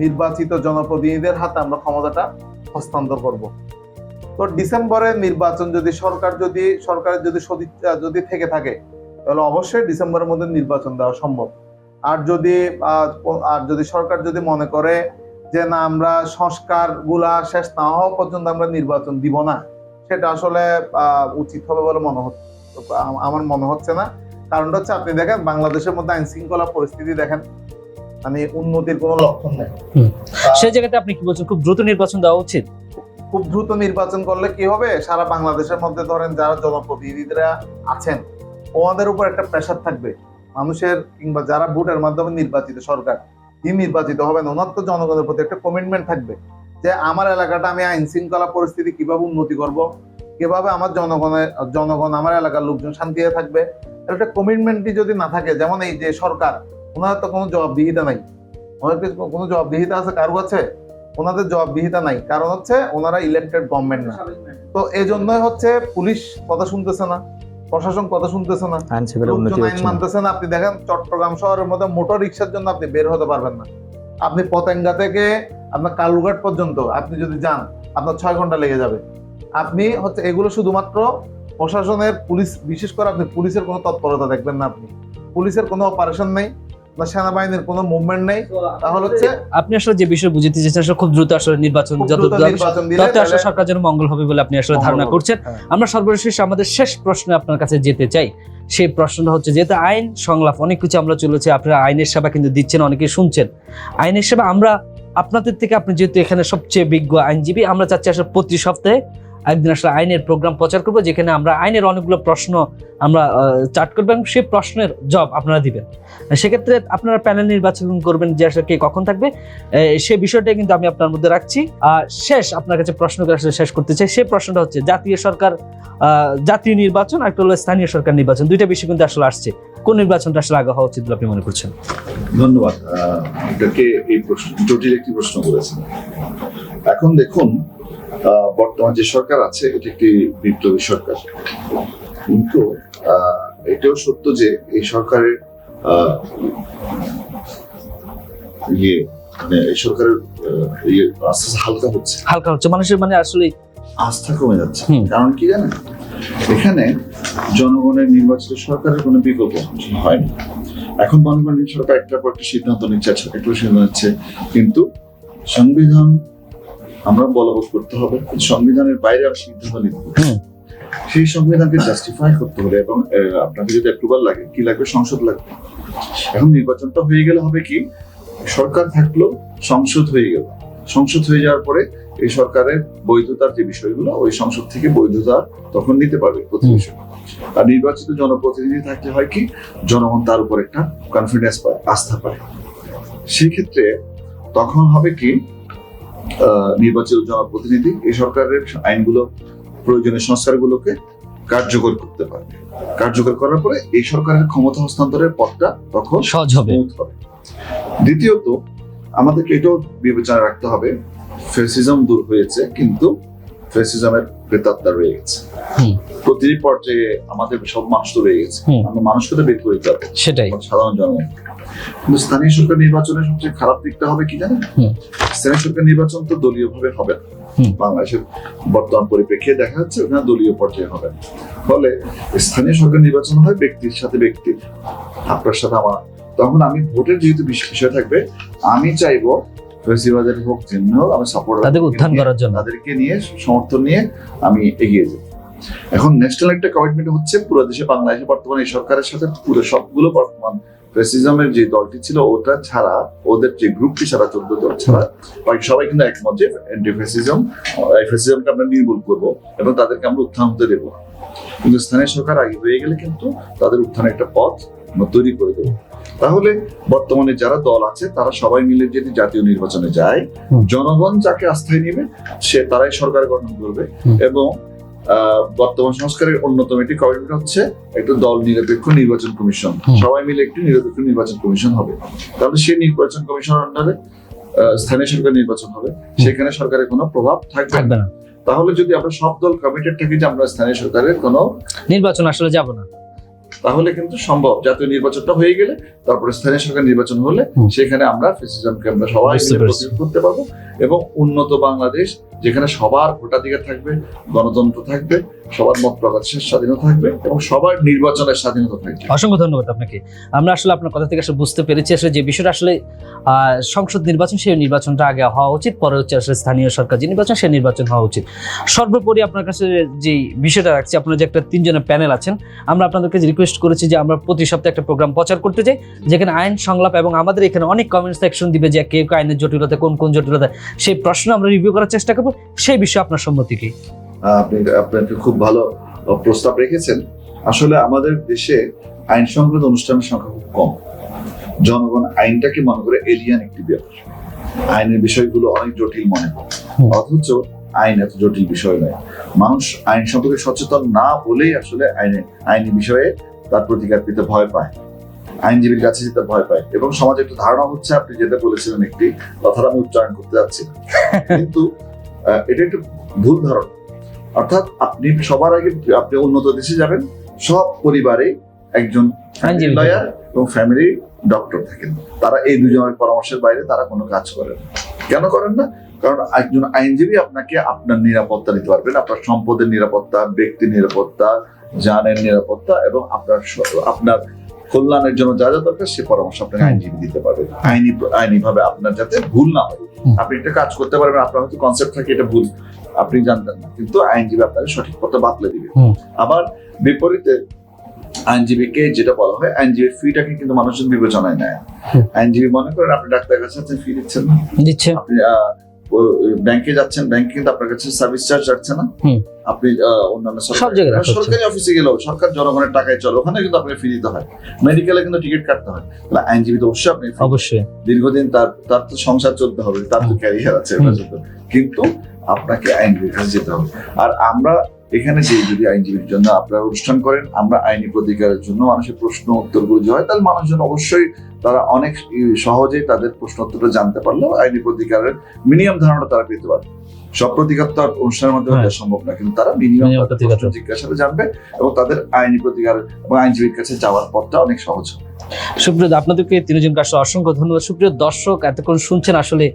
নির্বাচিত জনপ্রতিনিধিদের হাতে আমরা ক্ষমতাটা হস্তান্তর করব। তো ডিসেম্বরের নির্বাচন যদি সরকারের যদি থেকে থাকে, তাহলে অবশ্যই ডিসেম্বরের মধ্যে নির্বাচন দেওয়া সম্ভব। আর যদি সরকার যদি মনে করে যে না আমরা সংস্কার গুলা শেষ না হওয়া পর্যন্ত আমরা নির্বাচন দিব না, সেটা আসলে উচিত হবে বলে আমার মনে হচ্ছে না। কারণটা হচ্ছে আপনি দেখেন বাংলাদেশের মধ্যে আইন শৃঙ্খলা পরিস্থিতি দেখেন, মানে উন্নতির কোনো লক্ষণ নেই। সেই জায়গাতে আপনি কি বলছেন, খুব দ্রুত নির্বাচন দেওয়া উচিত? খুব দ্রুত নির্বাচন করলে কি হবে, সারা বাংলাদেশের মধ্যে ধরেন যারা জনপ্রতিনিধিরা আছেন ওনাদের উপর একটা প্রেশার থাকবে মানুষের, কিংবা যারা ভোটের মাধ্যমে নির্বাচিত সরকার যিনি নির্বাচিত হবেন ওনার তো জনগণের প্রতি একটা কমিটমেন্ট থাকবে যে আমার এলাকাটা আমি আইন শৃঙ্খলা পরিস্থিতি কিভাবে উন্নতি করব, কিভাবে আমার জনগণ আমার এলাকার লোকজন শান্তিতে থাকবে। একটা কমিটমেন্টই যদি না থাকে, যেমন এই যে সরকার, ওনার তো কোনো জবাবদিহিতা নাই। ওনার কোনো জবাবদিহিতা আছে কারো কাছে? ওনাদের জবাবদিহিতা নাই, কারণ হচ্ছে ওনারা ইলেক্টেড গভর্নমেন্ট না। তো এই জন্যই হচ্ছে পুলিশ কথা শুনতেছে না, প্রশাসন কথা শুনতেছে না, আইন শৃঙ্খলা উন্নতি লোকজন আইন হচ্ছে না। মানতেছে না। আপনি দেখেন চট্টগ্রাম শহরের মধ্যে মোটর রিক্সার জন্য আপনি বের হতে পারবেন না। আপনি পতেঙ্গা থেকে আপনার কালুঘাট পর্যন্ত আপনি যদি যান আপনার 6 ঘন্টা লেগে যাবে। আপনি হচ্ছে এগুলো শুধুমাত্র প্রশাসনের, পুলিশ বিশেষ করে আপনি পুলিশের কোনো তৎপরতা দেখবেন না, আপনি পুলিশের কোনো অপারেশন নেই, বা সেনাবাহিনীর কোনো মুভমেন্ট নেই। তাহলে হচ্ছে আপনি আসলে যে বিষয় বুঝতে চেয়েছেন আসলে খুব দ্রুত আসলে নির্বাচন খুব যত দ্রুত দ্রুত নির্বাচন দিলে তত আসলে তাহলে সরকার যেন মঙ্গল হবে বলে আপনি আসলে মঙ্গল ধারণা হবে। করছেন। হ্যাঁ। আমরা সর্বশেষ আমাদের শেষ প্রশ্নে আপনার কাছে যেতে চাই। সেই প্রশ্নটা হচ্ছে, যেহেতু আইন সংলাপ অনেক কিছু আমরা চলেছে, আপনারা আইনের সেবা কিন্তু দিচ্ছেন, অনেকে শুনছেন আইনের সেবা। আমরা আপনাদের থেকে, আপনি যেহেতু এখানে সবচেয়ে বিজ্ঞ আইনজীবী, আমরা চাচ্ছি আসলে প্রতি সপ্তাহে একদিন আসলে আইনের প্রোগ্রাম প্রচার করবো, যেখানে আমরা আইনের অনেকগুলো প্রশ্ন আমরা চার্ট করবো এবং সেই প্রশ্নের জবাব আপনারা দিবেন। সেক্ষেত্রে আপনারা প্যানেল নির্বাচন করবেন যে আসলে কে কখন থাকবে, সেই বিষয়টা কিন্তু আমি আপনার মধ্যে রাখছি। শেষ আপনার কাছে প্রশ্ন করে আসলে শেষ করতে চাই। সেই প্রশ্নটা হচ্ছে, জাতীয় সরকার, জাতীয় নির্বাচন আর একটা হলো স্থানীয় সরকার নির্বাচন, দুইটা বিষয় কিন্তু আসলে আসছে। কোন নির্বাচনটা আসলে আগে হওয়া উচিত বলে আপনি মনে করছেন? ধন্যবাদ। এটাকে এই প্রশ্ন জটিল একটি প্রশ্ন করেছেন। এখন দেখুন, বর্তমান যে সরকার আছে এটা একটি বিপ্লবী সরকার, কিন্তু এটাও সত্য যে এই সরকারের এই সরকারের আস্তে আস্তে হালকা হচ্ছে, মানুষের মানে আসলে আস্থা কমে যাচ্ছে। কারণ কি জানেন, এখানে জনগণের নির্বাচিত সরকারের কোনো বিকল্প হয়নি। এখন মনে করেন সরকার একটার পর একটা সিদ্ধান্ত নিচ্ছে, কিন্তু সংবিধান আমরা বলবৎ করতে হবে, সংবিধানের বাইরে আর সিদ্ধান্ত নিতে হবে। সেই সংবিধানকে জাস্টিফাই করতে হলে এবং আপনাকে যদি অ্যাপ্রুভাল লাগে, কি লাগবে? সংসদ লাগবে। এখন নির্বাচনটা হয়ে গেলে হবে কি, সরকার থাকলো, সংসদ হয়ে গেল। সংসদ হয়ে যাওয়ার পরে এই সরকারের বৈধতার যে বিষয়গুলো ওই সংসদ থেকে বৈধতা তখন নিতে পারবে প্রতি বিষয়। আর নির্বাচিত জনপ্রতিনিধি থাকলে হয় কি, জনগণ তার উপর একটা কনফিডেন্স পায়, আস্থা পায়। সেই ক্ষেত্রে তখন হবে কি, নির্বাচিত জনপ্রতিনিধি এই সরকারের আইনগুলো, প্রয়োজনীয় সংস্কারগুলোকে কার্যকর করতে পারবে। কার্যকর করার পরে এই সরকারের ক্ষমতা হস্তান্তরের পথটা তখন সহজ হবে। দ্বিতীয়ত, আমাদেরকে এটাও বিবেচনা রাখতে হবে, ফ্যাসিজম দূর হয়েছে কিন্তু ফ্যাসিজমের প্রেতাত্মা রয়ে গেছে। প্রতিটি পর্যায়ে আমাদের সব মানুষ তো রয়ে গেছে, আমরা মানুষকে তো বের করে দিতে হবে, সেটাই সাধারণ জনগণ। কিন্তু স্থানীয় সরকার নির্বাচনের সবচেয়ে খারাপ দিকটা হবে কি জানেন, স্থানীয় সরকার নির্বাচন তো দলীয় ভাবে হবে না। বাংলাদেশের বর্তমান পরিপ্রেক্ষিতে দেখা যাচ্ছে ওখানে দলীয় পর্যায়ে হবে, ফলে স্থানীয় সরকার নির্বাচন হয় ব্যক্তির সাথে ব্যক্তির, আপনার সাথে আমার। তখন আমি ভোটের যেহেতু বিষয় থাকবে, আমি চাইবো ফেসিবাদের হোক, চিহ্ন আমি সাপোর্ট তাদেরকে উত্থান করার জন্য, তাদেরকে নিয়ে সমর্থন নিয়ে আমি এগিয়ে যাই। এখন ন্যাশনাল একটা কমিটমেন্ট হচ্ছে পুরো দেশে, বাংলাদেশে বর্তমানে এই সরকারের সাথে পুরো সবগুলো বর্তমান ফ্যাসিজমের যে দলটি ছিল ওটা ছাড়া, ওদের যে গ্রুপটি ছাড়া, 14 দল ছাড়া বাকি সবাই কিন্তু একমত যে অ্যান্টি ফ্যাসিজম, এই ফ্যাসিজমকে আমরা নির্মূল করবো এবং তাদেরকে আমরা উত্থান হতে দেবো। কিন্তু স্থানীয় সরকার আগে হয়ে গেলে কিন্তু তাদের উত্থানের একটা পথ আমরা তৈরি করে দেবো। তাহলে বর্তমানে যারা দল আছে তারা সবাই মিলে যদি জাতীয় নির্বাচনে যায়, জনগণ যাকে আস্থায় নেবে সে তারাই সরকার গঠন করবে। এবং বর্তমান সংস্কারের অন্যতম একটি কমিটমেন্ট হচ্ছে একটা দল নিরপেক্ষ নির্বাচন কমিশন, সবাই মিলে একটি নিরপেক্ষ নির্বাচন কমিশন হবে। তাহলে সেই নির্বাচন কমিশন আন্ডারে স্থানীয় সরকার নির্বাচন হবে, সেখানে সরকারের কোনো প্রভাব থাকবে না। তাহলে যদি আমরা সব দল কমিটেড থাকি যে আমরা স্থানীয় সরকারের কোনো নির্বাচন আসলে যাব না, তাহলে কিন্তু সম্ভব। জাতীয় নির্বাচনটা হয়ে গেলে তারপরে স্থানীয় সরকার নির্বাচন হলে সেখানে আমরা ফ্যাসিজমকে আমরা সবাই মিলে প্রতিরোধ করতে পারবো এবং উন্নত বাংলাদেশ, যেখানে সবার ভোটাধিকার থাকবে, গণতন্ত্র থাকবে, সবার মত প্রকাশের স্বাধীনতা থাকবে এবং সবার নির্বাচনের স্বাধীনতা থাকবে। অসংখ্য ধন্যবাদ আপনাকে। আমরা আসলে আপনার কথা থেকে আসলে বুঝতে পেরেছি আসলে যে বিষয়টা আসলে সংসদ নির্বাচন, সেই নির্বাচনটা আগে হওয়া উচিত, পরে হচ্ছে আসলে স্থানীয় সরকার যে নির্বাচন, সেই নির্বাচন হওয়া উচিত। সর্বোপরি আপনার কাছে যে বিষয়টা রাখছি, আপনার যে একটা 3 জনের প্যানেল আছেন, আমরা আপনাদেরকে রিকোয়েস্ট করেছি যে আমরা প্রতি সপ্তাহে একটা প্রোগ্রাম প্রচার করতে চাই, যেখানে আইন সংলাপ এবং আমাদের এখানে অনেক কমেন্ট সেকশন দিবে যে কেউ আইনের জটিলতা, কোন কোন জটিলতা, সেই প্রশ্ন আমরা রিভিউ করার চেষ্টা করবো। সেই বিষয়ে আপনার সম্মতি কি? আপনি খুব ভালো প্রস্তাব রেখেছেন। আসলে আমাদের দেশে আইন সংক্রান্ত অনুষ্ঠানের সংখ্যা খুব কম। জনগণ আইনটাকে মনে করে এলিয়ান একটি ব্যাপার, আইনের বিষয়গুলো অনেক জটিল মনে করে, অথচ আইন এত জটিল বিষয় নয়। মানুষ আইন সম্পর্কে সচেতন না বলেই আসলে আইনি বিষয়ে তার প্রতিকার পেতে ভয় পায়, আইনজীবীর কাছে যেতে ভয় পায়, এবং সমাজে একটা ধারণা হচ্ছে, আপনি যেটা বলেছিলেন একটি কথাটা আমি উচ্চারণ করতে যাচ্ছি না, কিন্তু এটা একটা ভুল ধারণা। অর্থাৎ আপনি সবার আগে আপনি উন্নত দেশে যাবেন, সব পরিবারে একজন লয়ার এবং ফ্যামিলি ডক্টর থাকেন, তারা এই দুজনের পরামর্শের বাইরে তারা কোনো কাজ করেন না। কেন করেন না? কারণ একজন আইনজীবী আপনাকে আপনার নিরাপত্তা দিতে পারবেন, আপনার সম্পদের নিরাপত্তা, ব্যক্তির নিরাপত্তা, জানের নিরাপত্তা, এবং আপনার কল্যাণের জন্য যা যা দরকার সে পরামর্শ আপনাকে আইনজীবী দিতে পারবে। আইনি ভাবে আপনার যাতে ভুল না হয়, আপনি একটা কাজ করতে পারবেন, আপনার হয়তো কনসেপ্ট থাকে এটা ভুল, আপনি জানতেন না, কিন্তু আইনজীবী আপনাকে সঠিক পথে বাতলে দিবে। আবার বিপরীতে আইনজীবীকে যেটা বলা হয়, আইনজীবীর ফিটাকে কিন্তু মানুষজন বিবেচনায় নেয়। আইনজীবী মনে করেন আপনি ডাক্তারের কাছে আছেন, ফি দিচ্ছেন না, আপনি ব্যাংকে যাচ্ছেন, ব্যাংক কিন্তু আপনার কাছে সার্ভিস চার্জ রাখছে না, আপনি অন্যান্য সরকারি অফিসে গেলেও সরকার জনগণের টাকায় চলে, ওখানে কিন্তু আপনাকে ফি দিতে হয়, মেডিকেলে কিন্তু টিকিট কাটতে হয়। তাহলে আইনজীবী তো অবশ্যই দীর্ঘদিন তার তো সংসার চলতে হবে, তার তো ক্যারিয়ার আছে, কিন্তু আপনাকে আইনজীবীর কাছে যেতে হবে। আর আমরা এখানে যে যদি আইনজীবীর জন্য আপনারা অনুষ্ঠান করেন, আমরা আইনি প্রতিকারের জন্য মানুষের প্রশ্ন উত্তরগুলো যে হয়, তাহলে মানুষজন অবশ্যই তারা অনেক সহজেই তাদের প্রশ্ন উত্তরটা জানতে পারলেও আইনি প্রতিকারের মিনিমাম ধারণা তারা পেতে পারবে। সব প্রতিকার তো আর অনুষ্ঠানের মাধ্যমে দেওয়া সম্ভব না, কিন্তু তারা মিনিমাম জিজ্ঞাসাটা জানবে এবং তাদের আইনি প্রতিকার এবং আইনজীবীর কাছে যাওয়ার পথটা অনেক সহজ হবে। সুপ্রিয়, আপনাদেরকে তিনজনকে আসলে অসংখ্য ধন্যবাদ। সুপ্রিয় দর্শক, এতক্ষণ শুনছেন আসলে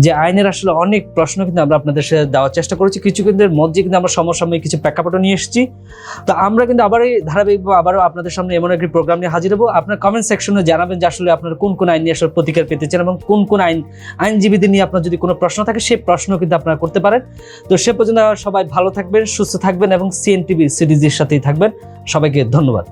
যে আইনের আসলে অনেক প্রশ্ন কিন্তু আমরা আপনাদের সাথে দেওয়ার চেষ্টা করেছি, কিছু কিন্তু মধ্যে কিন্তু আমরা সমসাময়িক কিছু প্রেক্ষাপটও নিয়ে এসেছি। তো আমরা কিন্তু আবার এই ধারাবাহিকভাবে আবারও আপনাদের সামনে এমন একটি প্রোগ্রাম নিয়ে হাজির হবো। আপনার কমেন্ট সেকশনে জানাবেন যে আসলে আপনারা কোন কোন আইন নিয়ে আসলে প্রতিকার পেতে চান এবং কোন কোন আইনজীবীদের নিয়ে আপনার যদি কোনো প্রশ্ন থাকে সেই প্রশ্ন কিন্তু আপনারা করতে পারেন। তো সে পর্যন্ত সবাই ভালো থাকবেন, সুস্থ থাকবেন এবং সিএনটিভি সিরিজের সাথেই থাকবেন। সবাইকে ধন্যবাদ।